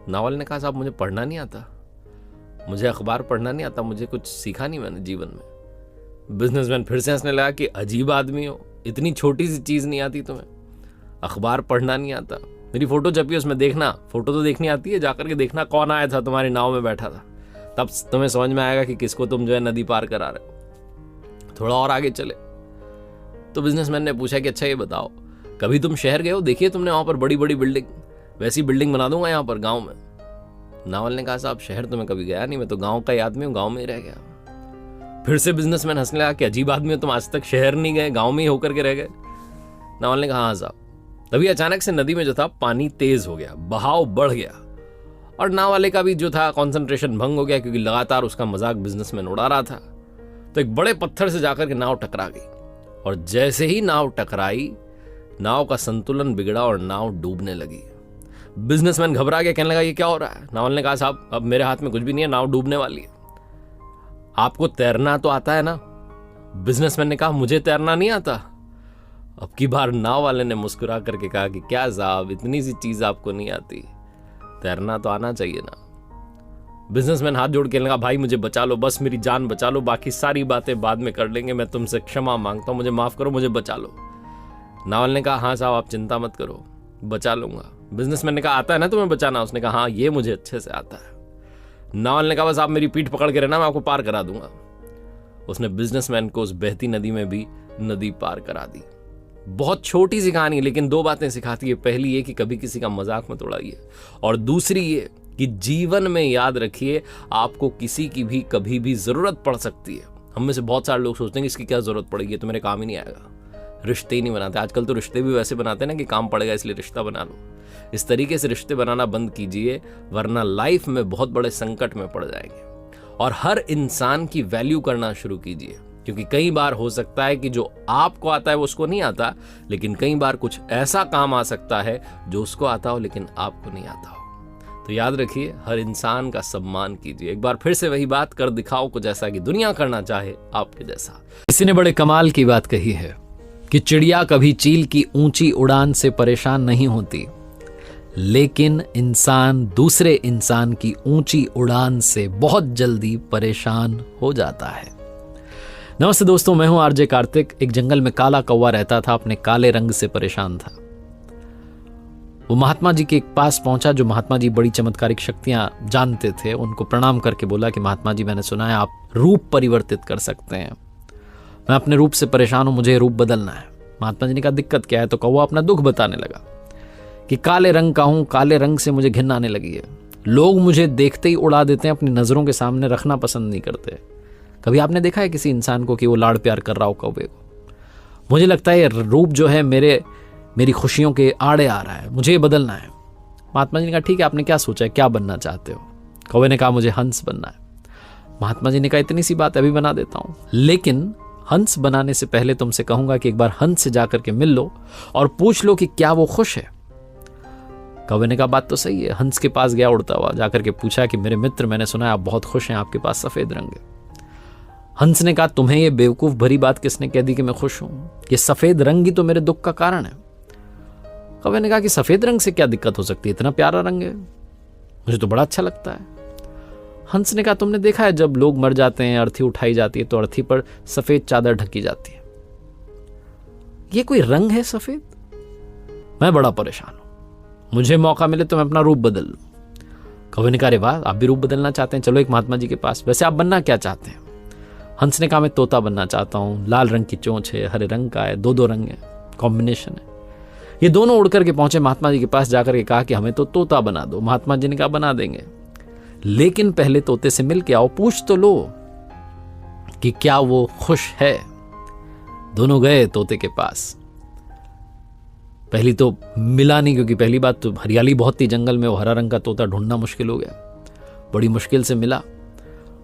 नावल ने कहा, साहब मुझे पढ़ना नहीं आता, मुझे अखबार पढ़ना नहीं आता, मुझे कुछ सीखा नहीं मैंने जीवन में। बिजनेसमैन फिर से हंसने लगा कि अजीब आदमी हो, इतनी छोटी सी चीज नहीं आती तुम्हें, अखबार पढ़ना नहीं आता। मेरी फोटो छपी है उसमें देखना, फोटो तो देखनी आती है, जाकर के देखना कौन आया था तुम्हारी नाव में बैठा था, तब तुम्हें समझ में आएगा कि किसको तुम जो है नदी पार करा रहे हो। थोड़ा और आगे चले तो बिजनेसमैन ने पूछा कि अच्छा ये बताओ, कभी तुम शहर गए हो, देखिए तुमने वहां पर बड़ी बड़ी बिल्डिंग, वैसी बिल्डिंग बना दूंगा यहाँ पर गाँव में। नावल ने कहा, साहब शहर तो मैं कभी गया नहीं, मैं तो गाँव का ही आदमी हूँ, गाँव में ही रह गया। फिर से बिजनेसमैन हंसने लगा कि अजीब आदमी हो तुम, आज तक शहर नहीं गए, गाँव में ही होकर के रह गए। नावल ने कहा, हाँ साहब। तभी अचानक से नदी में जो था पानी तेज हो गया, बहाव बढ़ गया और नाव वाले का भी जो था कंसंट्रेशन भंग हो गया, क्योंकि लगातार उसका मजाक बिजनेसमैन उड़ा रहा था। तो एक बड़े पत्थर से जाकर के नाव टकरा गई और जैसे ही नाव टकराई, नाव का संतुलन बिगड़ा और नाव डूबने लगी। बिजनेसमैन घबरा के कहने लगा ये क्या हो रहा है। नावल ने कहा साहब अब मेरे हाथ में कुछ भी नहीं है, नाव डूबने वाली है। आपको तैरना तो आता है ना। बिजनेसमैन ने कहा मुझे तैरना नहीं आता। अब की बार नाव वाले ने मुस्कुरा करके कहा कि क्या साहब इतनी सी चीज आपको नहीं आती, तैरना तो आना चाहिए ना। बिजनेसमैन हाथ जोड़ के लगा भाई मुझे बचा लो, बस मेरी जान बचा लो, बाकी सारी बातें बाद में कर लेंगे, मैं तुमसे क्षमा मांगता हूं, मुझे माफ करो, मुझे बचा लो। नावल ने कहा हाँ साहब आप चिंता मत करो, बचा लूंगा। बिजनेसमैन ने कहा आता है ना तुम्हें बचाना। उसने कहा हाँ ये मुझे अच्छे से आता है। नावल ने कहा बस आप मेरी पीठ पकड़ के रहना, मैं आपको पार करा दूंगा। उसने बिजनेसमैन को उस बहती नदी में भी नदी पार करा दी। बहुत छोटी सी कहानी लेकिन दो बातें सिखाती है। पहली ये कि कभी किसी का मजाक मत उड़ाइए, और दूसरी ये कि जीवन में याद रखिए आपको किसी की भी कभी भी जरूरत पड़ सकती है। हम में से बहुत सारे लोग सोचते हैं कि इसकी क्या जरूरत पड़ेगी, तो मेरे काम ही नहीं आएगा, रिश्ते ही नहीं बनाते। आजकल तो रिश्ते भी वैसे बनाते हैं ना कि काम पड़ेगा इसलिए रिश्ता बना लो। इस तरीके से रिश्ते बनाना बंद कीजिए, वरना लाइफ में बहुत बड़े संकट में पड़ जाएंगे। और हर इंसान की वैल्यू करना शुरू कीजिए, क्योंकि कई बार हो सकता है कि जो आपको आता है वो उसको नहीं आता, लेकिन कई बार कुछ ऐसा काम आ सकता है जो उसको आता हो लेकिन आपको नहीं आता हो। तो याद रखिए हर इंसान का सम्मान कीजिए। एक बार फिर से वही बात, कर दिखाओ कुछ ऐसा कि दुनिया करना चाहे आपके जैसा। किसी ने बड़े कमाल की बात कही है कि चिड़िया कभी चील की ऊंची उड़ान से परेशान नहीं होती, लेकिन इंसान दूसरे इंसान की ऊंची उड़ान से बहुत जल्दी परेशान हो जाता है। नमस्ते दोस्तों, मैं हूं आरजे कार्तिक। एक जंगल में काला कौवा रहता था, अपने काले रंग से परेशान था। वो महात्मा जी के पास पहुंचा, जो महात्मा जी बड़ी चमत्कारिक शक्तियां जानते थे। उनको प्रणाम करके बोला कि महात्मा जी मैंने सुना है आप रूप परिवर्तित कर सकते हैं, मैं अपने रूप से परेशान हूं, मुझे रूप बदलना है। महात्मा जी ने कहा दिक्कत क्या है। तो कौवा अपना दुख बताने लगा कि काले रंग का हूं, काले रंग से मुझे घिन आने लगी है, लोग मुझे देखते ही उड़ा देते हैं, अपनी नजरों के सामने रखना पसंद नहीं करते। कभी आपने देखा है किसी इंसान को कि वो लाड़ प्यार कर रहा हो कौवे को? मुझे लगता है रूप जो है मेरी खुशियों के आड़े आ रहा है, मुझे ये बदलना है। महात्मा जी ने कहा ठीक है, आपने क्या सोचा है, क्या बनना चाहते हो? कौवे ने कहा मुझे हंस बनना है। महात्मा जी ने कहा इतनी सी बात अभी बना देता हूं, लेकिन हंस बनाने से पहले तुमसे कहूंगा कि एक बार हंस से जाकर के मिल लो और पूछ लो कि क्या वो खुश है। कौवे ने कहा बात तो सही है। हंस के पास गया उड़ता हुआ, जाकर के पूछा कि मेरे मित्र मैंने सुना है आप बहुत खुश हैं, आपके पास सफेद रंग है। हंस ने कहा तुम्हें ये बेवकूफ भरी बात किसने कह दी कि मैं खुश हूं? ये सफेद रंग ही तो मेरे दुख का कारण है। कौवे ने कहा कि सफेद रंग से क्या दिक्कत हो सकती है, इतना प्यारा रंग है, मुझे तो बड़ा अच्छा लगता है। हंस ने कहा तुमने देखा है जब लोग मर जाते हैं, अर्थी उठाई जाती है तो अर्थी पर सफेद चादर ढकी जाती है, ये कोई रंग है सफेद? मैं बड़ा परेशान हूं, मुझे मौका मिले तो मैं अपना रूप बदल लूं। कौवे ने कहा अरे वाह, आप भी रूप बदलना चाहते हैं, चलो एक महात्मा जी के पास। वैसे आप बनना क्या चाहते हैं? हंस ने कहा मैं तोता बनना चाहता हूं, लाल रंग की चोंच है, हरे रंग का है, दो रंग है, कॉम्बिनेशन है। ये दोनों उड़ करके पहुंचे महात्मा जी के पास, जाकर के कहा कि हमें तो तोता बना दो। महात्मा जी ने कहा बना देंगे, लेकिन पहले तोते से मिल के आओ, पूछ तो लो कि क्या वो खुश है। दोनों गए तोते के पास। पहली तो मिला नहीं, क्योंकि पहली बात तो हरियाली बहुत थी जंगल में, वो हरा रंग का तोता ढूंढना मुश्किल हो गया। बड़ी मुश्किल से मिला,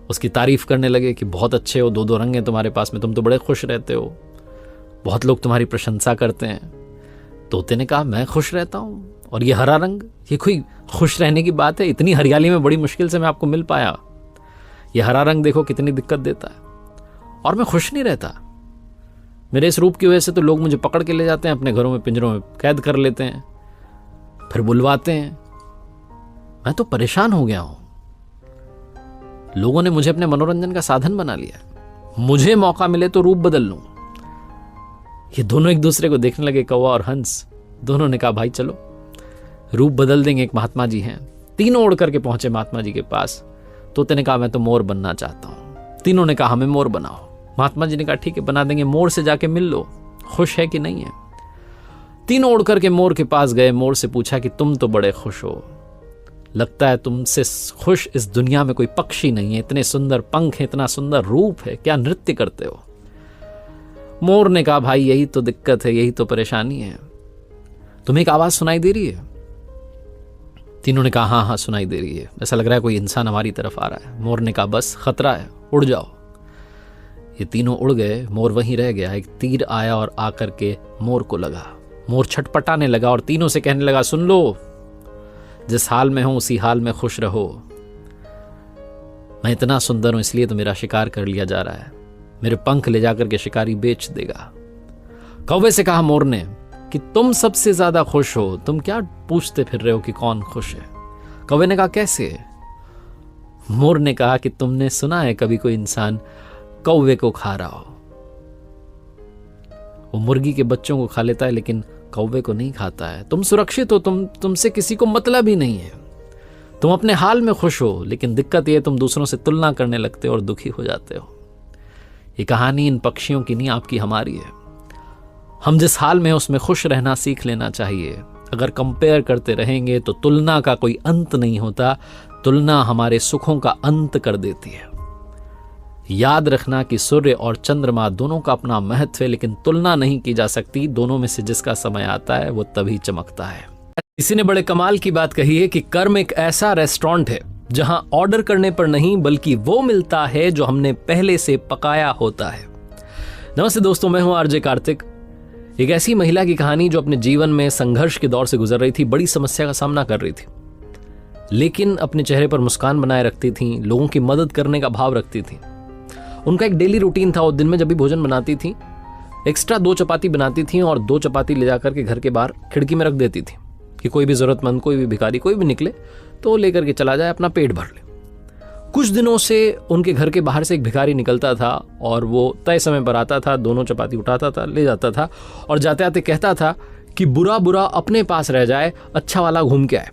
उसकी तारीफ करने लगे कि बहुत अच्छे हो, दो रंग हैं तुम्हारे पास में, तुम तो बड़े खुश रहते हो, बहुत लोग तुम्हारी प्रशंसा करते हैं। तोते ने कहा मैं खुश रहता हूं, और ये हरा रंग, ये कोई खुश रहने की बात है? इतनी हरियाली में बड़ी मुश्किल से मैं आपको मिल पाया, ये हरा रंग देखो कितनी दिक्कत देता है, और मैं खुश नहीं रहता। मेरे इस रूप की वजह से तो लोग मुझे पकड़ के ले जाते हैं, अपने घरों में पिंजरों में कैद कर लेते हैं, फिर बुलवाते हैं। मैं तो परेशान हो गया हूं, लोगों ने मुझे अपने मनोरंजन का साधन बना लिया, मुझे मौका मिले तो रूप बदल लूं। ये दोनों एक दूसरे को देखने लगे, कौवा और हंस। दोनों ने कहा भाई चलो रूप बदल देंगे, एक महात्मा जी हैं। तीनों उड़ करके पहुंचे महात्मा जी के पास। तोते ने कहा मैं तो मोर बनना चाहता हूं। तीनों ने कहा हमें मोर बनाओ। महात्मा जी ने कहा ठीक है बना देंगे, मोर से जाके मिल लो, खुश है कि नहीं है। तीनों उड़ करके मोर के पास गए, मोर से पूछा कि तुम तो बड़े खुश हो, लगता है तुमसे खुश इस दुनिया में कोई पक्षी नहीं है, इतने सुंदर पंख है, इतना सुंदर रूप है, क्या नृत्य करते हो? मोर ने कहा भाई यही तो दिक्कत है, यही तो परेशानी है। तुम्हें एक आवाज सुनाई दे रही है? तीनों ने कहा हाँ हाँ सुनाई दे रही है, ऐसा लग रहा है कोई इंसान हमारी तरफ आ रहा है। मोर ने कहा बस खतरा है, उड़ जाओ। ये तीनों उड़ गए, मोर वहीं रह गया। एक तीर आया और आकर के मोर को लगा। मोर छटपटाने लगा और तीनों से कहने लगा सुन लो, जिस हाल में हो उसी हाल में खुश रहो। मैं इतना सुंदर हूं इसलिए तो मेरा शिकार कर लिया जा रहा है, मेरे पंख ले जाकर के शिकारी बेच देगा। कौवे से कहा मोर ने कि तुम सबसे ज्यादा खुश हो, तुम क्या पूछते फिर रहे हो कि कौन खुश है। कौवे ने कहा कैसे। मोर ने कहा कि तुमने सुना है कभी कोई इंसान कौवे को खा रहा हो। वो मुर्गी के बच्चों को खा लेता है लेकिन कौवे को नहीं खाता है। तुम सुरक्षित हो, तुमसे किसी को मतलब ही नहीं है, तुम अपने हाल में खुश हो, लेकिन दिक्कत यह तुम दूसरों से तुलना करने लगते हो और दुखी हो जाते हो। ये कहानी इन पक्षियों की नहीं, आपकी हमारी है। हम जिस हाल में उसमें खुश रहना सीख लेना चाहिए। अगर कंपेयर करते रहेंगे तो तुलना का कोई अंत नहीं होता, तुलना हमारे सुखों का अंत कर देती है। याद रखना कि सूर्य और चंद्रमा दोनों का अपना महत्व है, लेकिन तुलना नहीं की जा सकती। दोनों में से जिसका समय आता है वो तभी चमकता है। किसी ने बड़े कमाल की बात कही है कि कर्म एक ऐसा रेस्टोरेंट है जहां ऑर्डर करने पर नहीं बल्कि वो मिलता है जो हमने पहले से पकाया होता है। नमस्ते दोस्तों, मैं हूं आरजे कार्तिक। एक ऐसी महिला की कहानी जो अपने जीवन में संघर्ष के दौर से गुजर रही थी, बड़ी समस्या का सामना कर रही थी, लेकिन अपने चेहरे पर मुस्कान बनाए रखती थी, लोगों की मदद करने का भाव रखती थी। उनका एक डेली रूटीन था। वो दिन में जब भी भोजन बनाती थी, एक्स्ट्रा 2 चपाती बनाती थी और 2 चपाती ले जाकर के घर के बाहर खिड़की में रख देती थी कि कोई भी जरूरतमंद, कोई भी भिखारी, कोई भी निकले तो लेकर के चला जाए, अपना पेट भर ले। कुछ दिनों से उनके घर के बाहर से एक भिखारी निकलता था और वो तय समय पर आता था, दोनों चपाती उठाता था, ले जाता था और जाते आते कहता था कि बुरा बुरा अपने पास रह जाए, अच्छा वाला घूम के आए।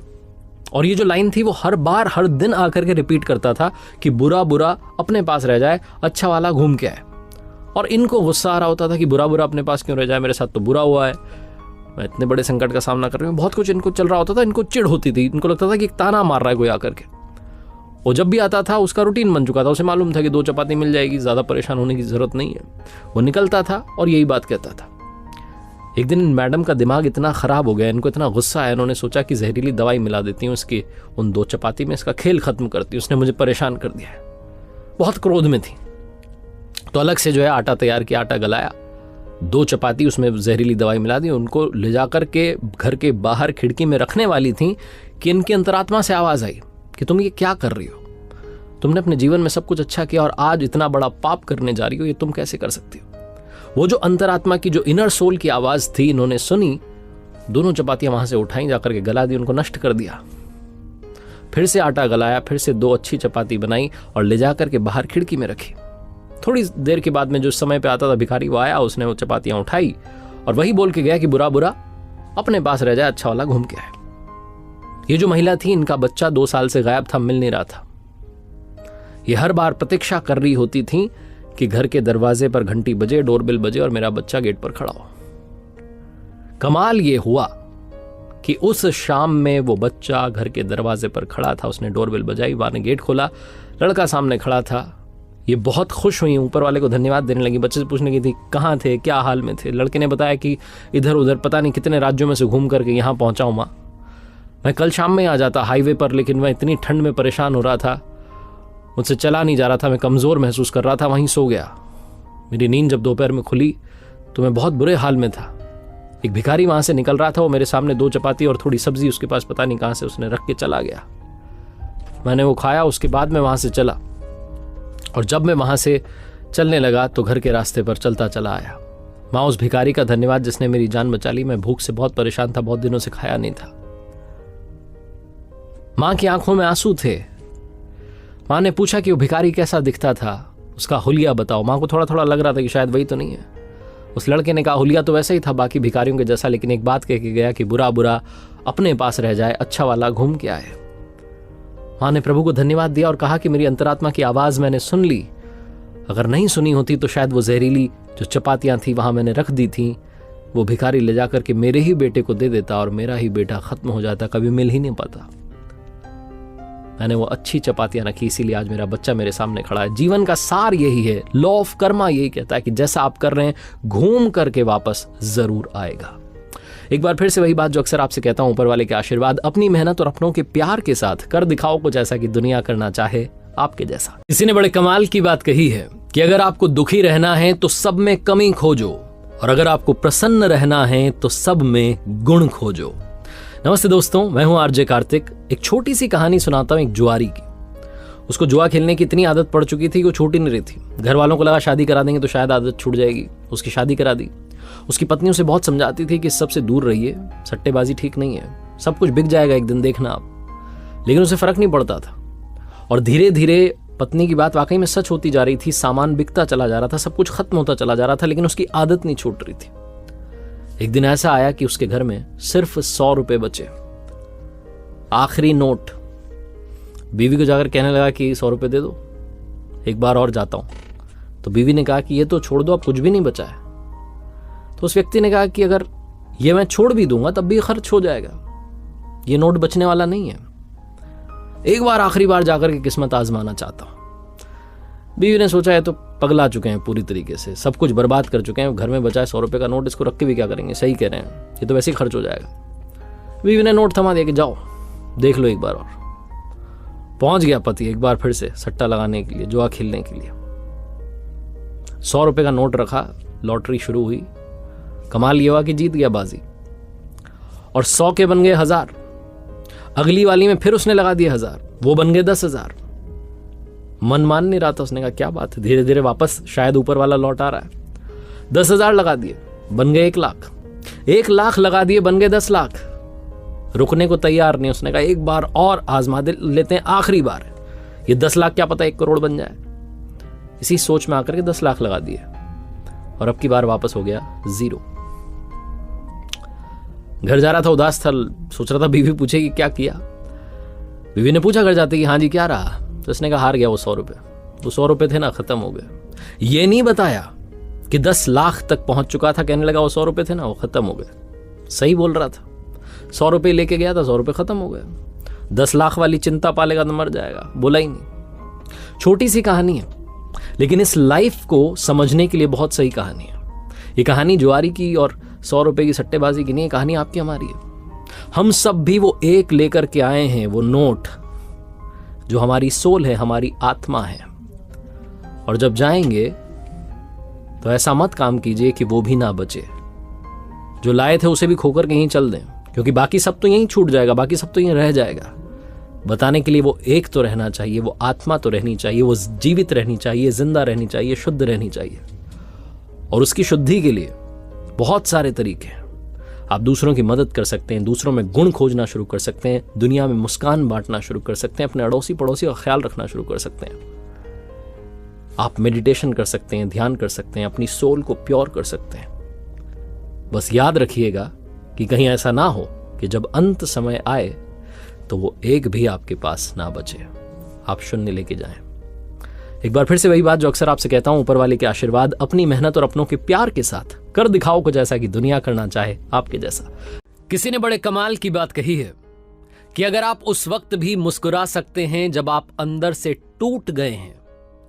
और ये जो लाइन थी वो हर बार हर दिन आकर के रिपीट करता था कि बुरा बुरा अपने पास रह जाए, अच्छा वाला घूम के आए। और इनको गुस्सा आ रहा होता था कि बुरा बुरा अपने पास क्यों रह जाए, मेरे साथ तो बुरा हुआ है, मैं इतने बड़े संकट का सामना कर रही हूँ। बहुत कुछ इनको चल रहा होता था, इनको चिढ़ होती थी, इनको लगता था कि एक ताना मार रहा है कोई आकर के। वो जब भी आता था उसका रूटीन बन चुका था, उसे मालूम था कि 2 चपाती मिल जाएगी, ज़्यादा परेशान होने की जरूरत नहीं है। वो निकलता था और यही बात कहता था। एक दिन मैडम का दिमाग इतना ख़राब हो गया, इनको इतना गुस्सा आया, इन्होंने सोचा कि जहरीली दवाई मिला देती हूँ इसकी उन 2 चपाती में, इसका खेल ख़त्म करती हूँ, उसने मुझे परेशान कर दिया है। बहुत क्रोध में थी तो अलग से जो है आटा तैयार किया, आटा गलाया, 2 चपाती उसमें जहरीली दवाई मिला दी, उनको ले जाकर के घर के बाहर खिड़की में रखने वाली थी कि इनकी अंतरात्मा से आवाज़ आई कि तुम ये क्या कर रही हो, तुमने अपने जीवन में सब कुछ अच्छा किया और आज इतना बड़ा पाप करने जा रही हो, ये तुम कैसे कर सकती हो। वो जो अंतरात्मा की जो इनर सोल की आवाज थी, इन्होंने सुनी, दोनों चपातियां वहां से उठाई, जाकर के गला दी, उनको नष्ट कर दिया। फिर से आटा गलाया, फिर से 2 अच्छी चपाती बनाई और ले जाकर के बाहर खिड़की में रखी। थोड़ी देर के बाद में जो समय पे आता था भिखारी, वो आया, उसने वो चपातियां उठाई और वही बोल के गया कि बुरा बुरा अपने पास रह जाए, अच्छा वाला घूम के आए। ये जो महिला थी, इनका बच्चा 2 साल से गायब था, मिल नहीं रहा था। ये हर बार प्रतीक्षा कर रही होती थी कि घर के दरवाजे पर घंटी बजे, डोरबेल बजे और मेरा बच्चा गेट पर खड़ा हो। कमाल ये हुआ कि उस शाम में वो बच्चा घर के दरवाजे पर खड़ा था, उसने डोरबेल बजाई, मां ने गेट खोला, लड़का सामने खड़ा था। ये बहुत खुश हुई, ऊपर वाले को धन्यवाद देने लगी। बच्चे से पूछने की थी कहाँ थे, क्या हाल में थे। लड़के ने बताया कि इधर उधर पता नहीं कितने राज्यों में से घूम करके यहाँ पहुंचा हूं मां, मैं कल शाम में आ जाता हाईवे पर, लेकिन मैं इतनी ठंड में परेशान हो रहा था, मुझसे चला नहीं जा रहा था, मैं कमज़ोर महसूस कर रहा था, वहीं सो गया। मेरी नींद जब दोपहर में खुली तो मैं बहुत बुरे हाल में था। एक भिखारी वहाँ से निकल रहा था, वो मेरे सामने 2 चपाती और थोड़ी सब्जी उसके पास पता नहीं कहाँ से उसने रख के चला गया। मैंने वो खाया, उसके बाद मैं वहाँ से चला और जब मैं वहाँ से चलने लगा तो घर के रास्ते पर चलता चला आया। माँ उस भिखारी का धन्यवाद जिसने मेरी जान बचा ली। मैं भूख से बहुत परेशान था, बहुत दिनों से खाया नहीं था। माँ की आंखों में आंसू थे। माँ ने पूछा कि वो भिखारी कैसा दिखता था, उसका हुलिया बताओ। माँ को थोड़ा थोड़ा लग रहा था कि शायद वही तो नहीं है। उस लड़के ने कहा हुलिया तो वैसा ही था बाकी भिखारियों के जैसा, लेकिन एक बात कह के गया कि बुरा बुरा अपने पास रह जाए, अच्छा वाला घूम के आए। माँ ने प्रभु को धन्यवाद दिया और कहा कि मेरी अंतरात्मा की आवाज़ मैंने सुन ली। अगर नहीं सुनी होती तो शायद वो जहरीली जो चपातियाँ थी वहाँ मैंने रख दी थी, वो भिखारी ले जाकर के मेरे ही बेटे को दे देता और मेरा ही बेटा खत्म हो जाता, कभी मिल ही नहीं पाता। मैंने वो अच्छी चपातियां रखी, इसीलिए आज मेरा बच्चा मेरे सामने खड़ा है। जीवन का सार यही है, लॉ ऑफ कर्मा यही कहता है कि जैसा आप कर रहे हैं घूम करके वापस जरूर आएगा। एक बार फिर से वही बात जो अक्सर आपसे कहता हूं, ऊपर वाले के आशीर्वाद, अपनी मेहनत और अपनों के प्यार के साथ कर दिखाओ कुछ ऐसा कि दुनिया करना चाहे आपके जैसा। किसी ने बड़े कमाल की बात कही है कि अगर आपको दुखी रहना है तो सब में कमी खोजो, और अगर आपको प्रसन्न रहना है तो सब में गुण खोजो। नमस्ते दोस्तों, मैं हूं आरजे कार्तिक। एक छोटी सी कहानी सुनाता हूं एक जुआरी की। उसको जुआ खेलने की इतनी आदत पड़ चुकी थी कि वो छूट ही नहीं रही थी। घर वालों को लगा शादी करा देंगे तो शायद आदत छूट जाएगी। उसकी शादी करा दी। उसकी पत्नी उसे बहुत समझाती थी कि सबसे दूर रहिए, सट्टेबाजी ठीक नहीं है, सब कुछ बिक जाएगा एक दिन, देखना आप। लेकिन उसे फर्क नहीं पड़ता था और धीरे धीरे पत्नी की बात वाकई में सच होती जा रही थी। सामान बिकता चला जा रहा था, सब कुछ खत्म होता चला जा रहा था, लेकिन उसकी आदत नहीं छूट रही थी। एक दिन ऐसा आया कि उसके घर में सिर्फ 100 रुपए बचे, आखिरी नोट। बीवी को जाकर कहने लगा कि 100 रुपए दे दो, एक बार और जाता हूं। तो बीवी ने कहा कि ये तो छोड़ दो, अब कुछ भी नहीं बचा है। तो उस व्यक्ति ने कहा कि अगर ये मैं छोड़ भी दूंगा तब भी खर्च हो जाएगा, ये नोट बचने वाला नहीं है, एक बार आखिरी बार जाकर के किस्मत आजमाना चाहता हूं। बीवी ने सोचा है तो पगला चुके हैं पूरी तरीके से, सब कुछ बर्बाद कर चुके हैं, घर में बचा है 100 रुपए का नोट, इसको रख के भी क्या करेंगे, सही कह रहे हैं, ये तो वैसे ही खर्च हो जाएगा। बीवी ने नोट थमा दिया कि जाओ देख लो एक बार और। पहुंच गया पति एक बार फिर से सट्टा लगाने के लिए, जुआ खेलने के लिए। 100 रुपए का नोट रखा, लॉटरी शुरू हुई। कमाल ये हुआ कि जीत गया बाजी और 100 के बन गए 1000। अगली वाली में फिर उसने लगा दिया 1000, वो बन गए 10,000। मन मान नहीं रहा था, उसने कहा क्या बात है, धीरे धीरे वापस शायद ऊपर वाला लौट आ रहा है। 10,000 लगा दिए, बन गए 1 लाख। 1 लाख लगा दिए, बन गए 10 लाख। रुकने को तैयार नहीं, उसने कहा एक बार और आजमा लेते हैं, आखिरी बार, ये 10 लाख क्या पता 1 करोड़ बन जाए। इसी सोच में आकर के 10 लाख लगा दिए और अब की बार वापस हो गया 0। घर जा रहा था, उदास था, सोच रहा था बीवी पूछेगी क्या किया। बीवी ने पूछा घर जाते कि हाँ जी क्या रहा। तो उसने कहा हार गया वो 100 रुपए। वो 100 रुपए थे ना, खत्म हो गए। ये नहीं बताया कि 10 लाख तक पहुंच चुका था, कहने लगा वो 100 रुपए थे ना, वो खत्म हो गए। सही बोल रहा था, 100 रुपए लेके गया था, 100 रुपए खत्म हो गए। 10 लाख वाली चिंता पालेगा तो मर जाएगा, बोला ही नहीं। छोटी सी कहानी है, लेकिन इस लाइफ को समझने के लिए बहुत सही कहानी है। ये कहानी जुआरी की और 100 रुपए की सट्टेबाजी की नहीं है, कहानी आपकी हमारी है। हम सब भी वो एक लेकर के आए हैं, वो नोट जो हमारी सोल है, हमारी आत्मा है। और जब जाएंगे तो ऐसा मत काम कीजिए कि वो भी ना बचे। जो लाए थे उसे भी खोकर कहीं चल दें, क्योंकि बाकी सब तो यहीं छूट जाएगा, बाकी सब तो यहीं रह जाएगा। बताने के लिए वो एक तो रहना चाहिए, वो आत्मा तो रहनी चाहिए, वो जीवित रहनी चाहिए, जिंदा रहनी चाहिए, शुद्ध रहनी चाहिए। और उसकी शुद्धि के लिए बहुत सारे तरीके हैं। आप दूसरों की मदद कर सकते हैं, दूसरों में गुण खोजना शुरू कर सकते हैं, दुनिया में मुस्कान बांटना शुरू कर सकते हैं, अपने अड़ोसी पड़ोसी का ख्याल रखना शुरू कर सकते हैं। आप मेडिटेशन कर सकते हैं, ध्यान कर सकते हैं, अपनी सोल को प्योर कर सकते हैं। बस याद रखिएगा कि कहीं ऐसा ना हो कि जब अंत समय आए तो वो एक भी आपके पास ना बचे, आप शून्य लेके जाएं। एक बार फिर से वही बात जो अक्सर आपसे कहता हूं, ऊपर वाले के आशीर्वाद, अपनी मेहनत और अपनों के प्यार के साथ कर दिखाओ कुछ ऐसा कि दुनिया करना चाहे आपके जैसा। किसी ने बड़े कमाल की बात कही है कि अगर आप उस वक्त भी मुस्कुरा सकते हैं जब आप अंदर से टूट गए हैं,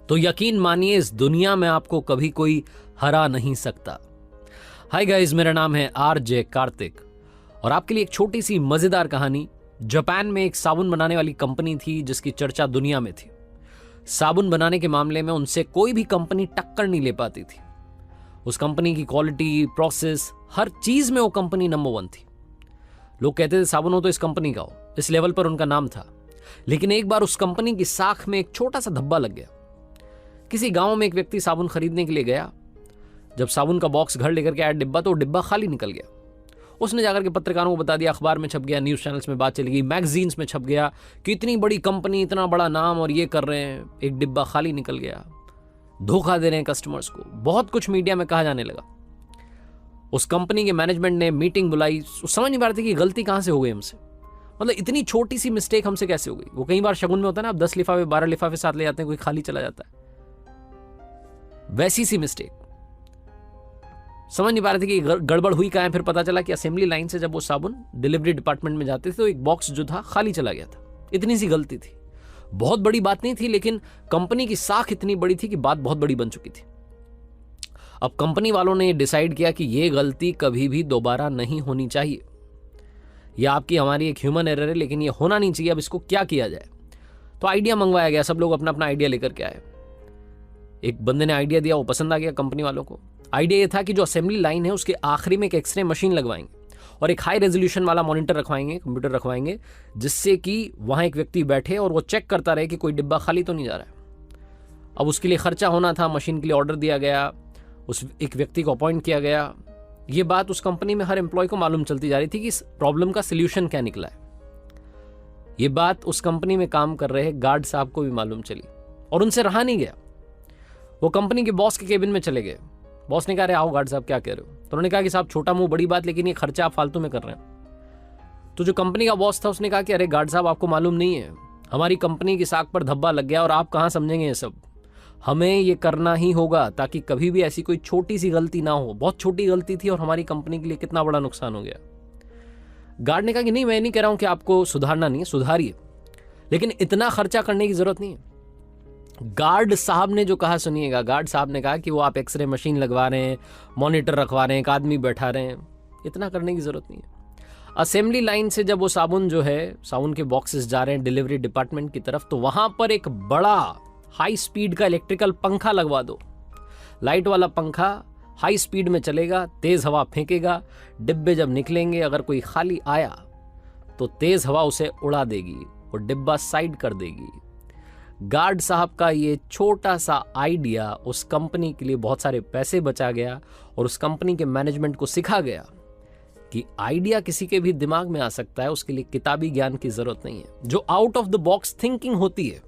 तो यकीन मानिए इस दुनिया में आपको कभी कोई हरा नहीं सकता। हाय गाइस, मेरा नाम है आरजे कार्तिक और आपके लिए एक छोटी सी मजेदार कहानी। जापान में एक साबुन बनाने वाली कंपनी थी जिसकी चर्चा दुनिया में थी। साबुन बनाने के मामले में उनसे कोई भी कंपनी टक्कर नहीं ले पाती थी। उस कंपनी की क्वालिटी, प्रोसेस, हर चीज में वो कंपनी नंबर 1 थी। लोग कहते थे साबुन हो तो इस कंपनी का हो, इस लेवल पर उनका नाम था। लेकिन एक बार उस कंपनी की साख में एक छोटा सा धब्बा लग गया। किसी गांव में एक व्यक्ति साबुन खरीदने के लिए गया। जब साबुन का बॉक्स घर लेकर के आया डिब्बा, तो डिब्बा खाली निकल गया। उसने जाकर के पत्रकारों को बता दिया, अखबार में छप गया, न्यूज चैनल्स में बात चली गई, मैगजीन्स में छप गया कि इतनी बड़ी कंपनी, इतना बड़ा नाम और ये कर रहे हैं, एक डिब्बा खाली निकल गया, धोखा दे रहे हैं कस्टमर्स को। बहुत कुछ मीडिया में कहा जाने लगा। उस कंपनी के मैनेजमेंट ने मीटिंग बुलाई। समझ नहीं पा रहे थे कि गलती कहां से हो गई हमसे, मतलब इतनी छोटी सी मिस्टेक हमसे कैसे हो गई। वो कई बार शगुन में होता है ना, आप 10 लिफाफे 12 लिफाफे साथ ले जाते हैं, कोई खाली चला जाता है, वैसी सी मिस्टेक। समझ नहीं पा रहे थे कि गड़बड़ हुई कहाँ है। फिर पता चला कि असेंबली लाइन से जब वो साबुन डिलीवरी डिपार्टमेंट में जाते थे तो एक बॉक्स जो था खाली चला गया था। इतनी सी गलती थी, बहुत बड़ी बात नहीं थी, लेकिन कंपनी की साख इतनी बड़ी थी कि बात बहुत बड़ी बन चुकी थी। अब कंपनी वालों ने डिसाइड किया कि ये गलती कभी भी दोबारा नहीं होनी चाहिए। यह आपकी हमारी एक ह्यूमन एरर है, लेकिन ये होना नहीं चाहिए। अब इसको क्या किया जाए? तो आइडिया मंगवाया गया, सब लोग अपना अपना आइडिया लेकर के आए। एक बंदे ने आइडिया दिया, वो पसंद आ गया कंपनी वालों को। आइडिया ये था कि जो असेंबली लाइन है उसके आखिरी में एक एक्सरे मशीन लगवाएंगे। और एक हाई रेजोल्यूशन वाला मॉनिटर रखवाएंगे, कंप्यूटर रखवाएंगे, जिससे कि वहाँ एक व्यक्ति बैठे और वो चेक करता रहे कि कोई डिब्बा खाली तो नहीं जा रहा है। अब उसके लिए खर्चा होना था, मशीन के लिए ऑर्डर दिया गया, उस एक व्यक्ति को अपॉइंट किया गया। ये बात उस कंपनी में हर एम्प्लॉय को मालूम चलती जा रही थी कि इस प्रॉब्लम का सोल्यूशन क्या निकला है। ये बात उस कंपनी में काम कर रहे गार्ड साहब को भी मालूम चली और उनसे रहा नहीं गया। वो कंपनी के बॉस के केबिन में चले गए। बॉस ने कहा, अरे आओ गार्ड साहब, क्या कह रहे हो? तो उन्होंने कहा कि साहब छोटा मुंह बड़ी बात, लेकिन ये खर्चा आप फालतू में कर रहे हैं। तो जो कंपनी का बॉस था उसने कहा कि अरे गार्ड साहब, आपको मालूम नहीं है, हमारी कंपनी की साख पर धब्बा लग गया और आप कहाँ समझेंगे ये सब। हमें ये करना ही होगा ताकि कभी भी ऐसी कोई छोटी सी गलती ना हो। बहुत छोटी गलती थी और हमारी कंपनी के लिए कितना बड़ा नुकसान हो गया। गार्ड ने कहा कि नहीं, मैं नहीं कह रहा हूं कि आपको सुधारना नहीं है, सुधारिए, लेकिन इतना खर्चा करने की जरूरत नहीं है। गार्ड साहब ने जो कहा सुनिएगा, गार्ड साहब ने कहा कि वो आप एक्सरे मशीन लगवा रहे हैं, मॉनिटर रखवा रहे हैं, एक आदमी बैठा रहे हैं, इतना करने की जरूरत नहीं है। असेंबली लाइन से जब वो साबुन जो है, साबुन के बॉक्सेस जा रहे हैं डिलीवरी डिपार्टमेंट की तरफ, तो वहां पर एक बड़ा हाई स्पीड का इलेक्ट्रिकल पंखा लगवा दो। लाइट वाला पंखा हाई स्पीड में चलेगा, तेज हवा फेंकेगा, डिब्बे जब निकलेंगे अगर कोई खाली आया तो तेज हवा उसे उड़ा देगी, वो डिब्बा साइड कर देगी। गार्ड साहब का ये छोटा सा आइडिया उस कंपनी के लिए बहुत सारे पैसे बचा गया और उस कंपनी के मैनेजमेंट को सिखा गया कि आइडिया किसी के भी दिमाग में आ सकता है, उसके लिए किताबी ज्ञान की जरूरत नहीं है। जो out of the box thinking होती है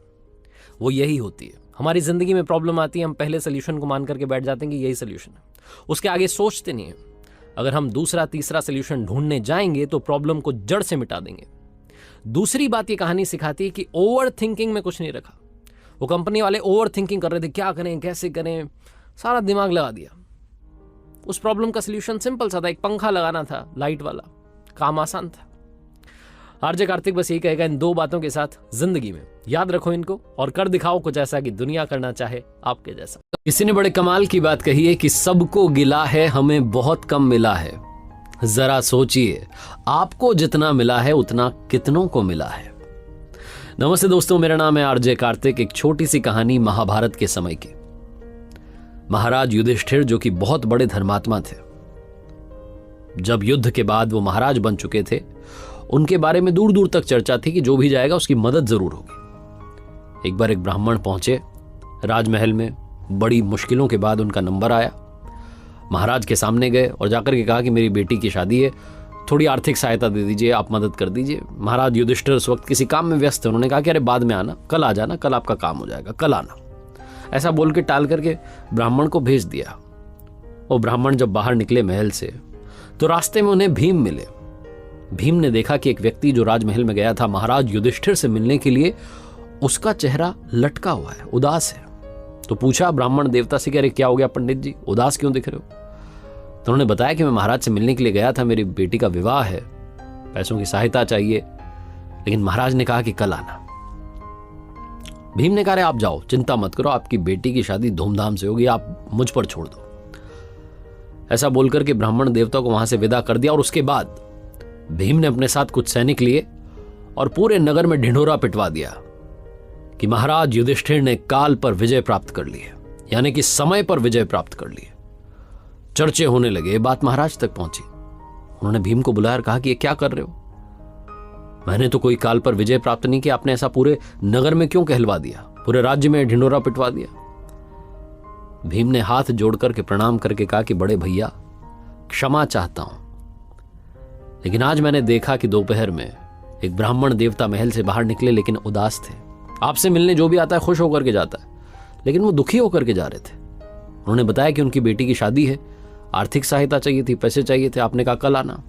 वो यही होती है। हमारी जिंदगी में प्रॉब्लम आती है, हम पहले सोल्यूशन को मान करके बैठ जाते हैं कि यही सोल्यूशन है, उसके आगे सोचते नहीं है। अगर हम दूसरा तीसरा सोल्यूशन ढूंढने जाएंगे तो प्रॉब्लम को जड़ से मिटा देंगे। दूसरी बात ये कहानी सिखाती है कि ओवर थिंकिंग में कुछ नहीं रखा। वो कंपनी वाले ओवर थिंकिंग कर रहे थे, क्या करें कैसे करें, सारा दिमाग लगा दिया। उस प्रॉब्लम का सोल्यूशन सिंपल सा था, एक पंखा लगाना था लाइट वाला, काम आसान था। आरजे कार्तिक बस यही कहेगा इन दो बातों के साथ जिंदगी में याद रखो इनको और कर दिखाओ कुछ ऐसा कि दुनिया करना चाहे आपके जैसा। किसी ने बड़े कमाल की बात कही है कि सबको गिला है, हमें बहुत कम मिला है। जरा सोचिए, आपको जितना मिला है उतना कितनों को मिला है। नमस्ते दोस्तों, मेरा नाम है आरजे कार्तिक। एक छोटी सी कहानी महाभारत के समय की। महाराज युधिष्ठिर जो कि बहुत बड़े धर्मात्मा थे, जब युद्ध के बाद वो महाराज बन चुके थे, उनके बारे में दूर दूर तक चर्चा थी कि जो भी जाएगा उसकी मदद जरूर होगी। एक बार एक ब्राह्मण पहुंचे राजमहल में, बड़ी मुश्किलों के बाद उनका नंबर आया। महाराज के सामने गए और जाकर के कहा कि मेरी बेटी की शादी है, थोड़ी आर्थिक सहायता दे दीजिए, आप मदद कर दीजिए। महाराज युधिष्ठिर उस वक्त किसी काम में व्यस्त थे। उन्होंने कहा कि अरे बाद में आना, कल आ जाना, कल आपका काम हो जाएगा, कल आना। ऐसा बोल के टाल करके ब्राह्मण को भेज दिया। वो ब्राह्मण जब बाहर निकले महल से तो रास्ते में उन्हें भीम मिले। भीम ने देखा कि एक व्यक्ति जो राजमहल में गया था महाराज युधिष्ठिर से मिलने के लिए, उसका चेहरा लटका हुआ है, उदास है। तो पूछा ब्राह्मण देवता से कि अरे क्या हो गया पंडित जी, उदास क्यों दिख रहे हो? तो उन्होंने बताया कि मैं महाराज से मिलने के लिए गया था, मेरी बेटी का विवाह है, पैसों की सहायता चाहिए, लेकिन महाराज ने कहा कि कल आना। भीम ने कहा अरे आप जाओ, चिंता मत करो, आपकी बेटी की शादी धूमधाम से होगी, आप मुझ पर छोड़ दो। ऐसा बोलकर के ब्राह्मण देवता को वहां से विदा कर दिया और उसके बाद भीम ने अपने साथ कुछ सैनिक लिए और पूरे नगर में ढिंढोरा पिटवा दिया कि महाराज युधिष्ठिर ने काल पर विजय प्राप्त कर ली है, यानी कि समय पर विजय प्राप्त कर ली है। चर्चे होने लगे, बात महाराज तक पहुंची। उन्होंने भीम को बुलाया और कहा कि ये क्या कर रहे हो? मैंने तो कोई काल पर विजय प्राप्त नहीं किया, आपने ऐसा पूरे नगर में क्यों कहलवा दिया, पूरे राज्य में ढिंढोरा पिटवा दिया? भीम ने हाथ जोड़ करके प्रणाम करके कहा कि बड़े भैया क्षमा चाहता हूं, लेकिन आज मैंने देखा कि दोपहर में एक ब्राह्मण देवता महल से बाहर निकले लेकिन उदास थे। आपसे मिलने जो भी आता है खुश होकर के जाता है, लेकिन वो दुखी होकर के जा रहे थे। उन्होंने बताया कि उनकी बेटी की शादी है, आर्थिक सहायता चाहिए थी, पैसे चाहिए थे, आपने कहा कल आना।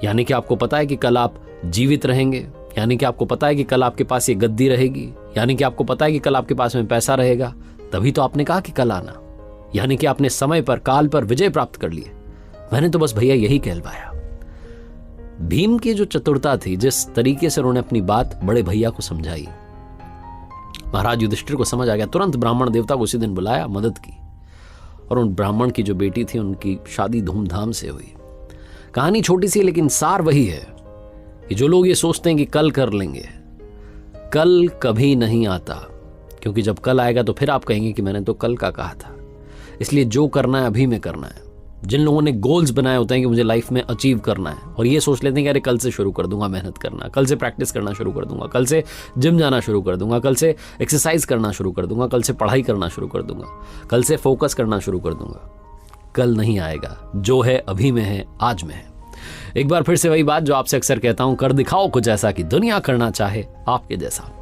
यानी कि आपको पता है कि कल आप जीवित रहेंगे, यानी कि आपको पता है कि कल आपके पास ये गद्दी रहेगी, यानी कि आपको पता है कि कल आपके पास में पैसा रहेगा, तभी तो आपने कहा कि कल आना। यानी कि आपने समय पर काल पर विजय प्राप्त कर लिए। मैंने तो बस भैया यही कहलवाया। भीम की जो चतुरता थी, जिस तरीके से उन्होंने अपनी बात बड़े भैया को समझाई, महाराज युधिष्ठिर को समझ आ गया। तुरंत ब्राह्मण देवता को उसी दिन बुलाया, मदद की, और उन ब्राह्मण की जो बेटी थी उनकी शादी धूमधाम से हुई। कहानी छोटी सी लेकिन सार वही है कि जो लोग ये सोचते हैं कि कल कर लेंगे, कल कभी नहीं आता, क्योंकि जब कल आएगा तो फिर आप कहेंगे कि मैंने तो कल का कहा था। इसलिए जो करना है अभी में करना है। जिन लोगों ने गोल्स बनाए होते हैं कि मुझे लाइफ में अचीव करना है और ये सोच लेते हैं कि अरे कल से शुरू कर दूंगा मेहनत करना, कल से प्रैक्टिस करना शुरू कर दूंगा, कल से जिम जाना शुरू कर दूंगा, कल से एक्सरसाइज करना शुरू कर दूंगा, कल से पढ़ाई करना शुरू कर दूंगा, कल से फोकस करना शुरू कर दूंगा। कल नहीं आएगा, जो है अभी में है, आज में है। एक बार फिर से वही बात जो आपसे अक्सर कहता हूं, कर दिखाओ कुछ ऐसा कि दुनिया करना चाहे आपके जैसा।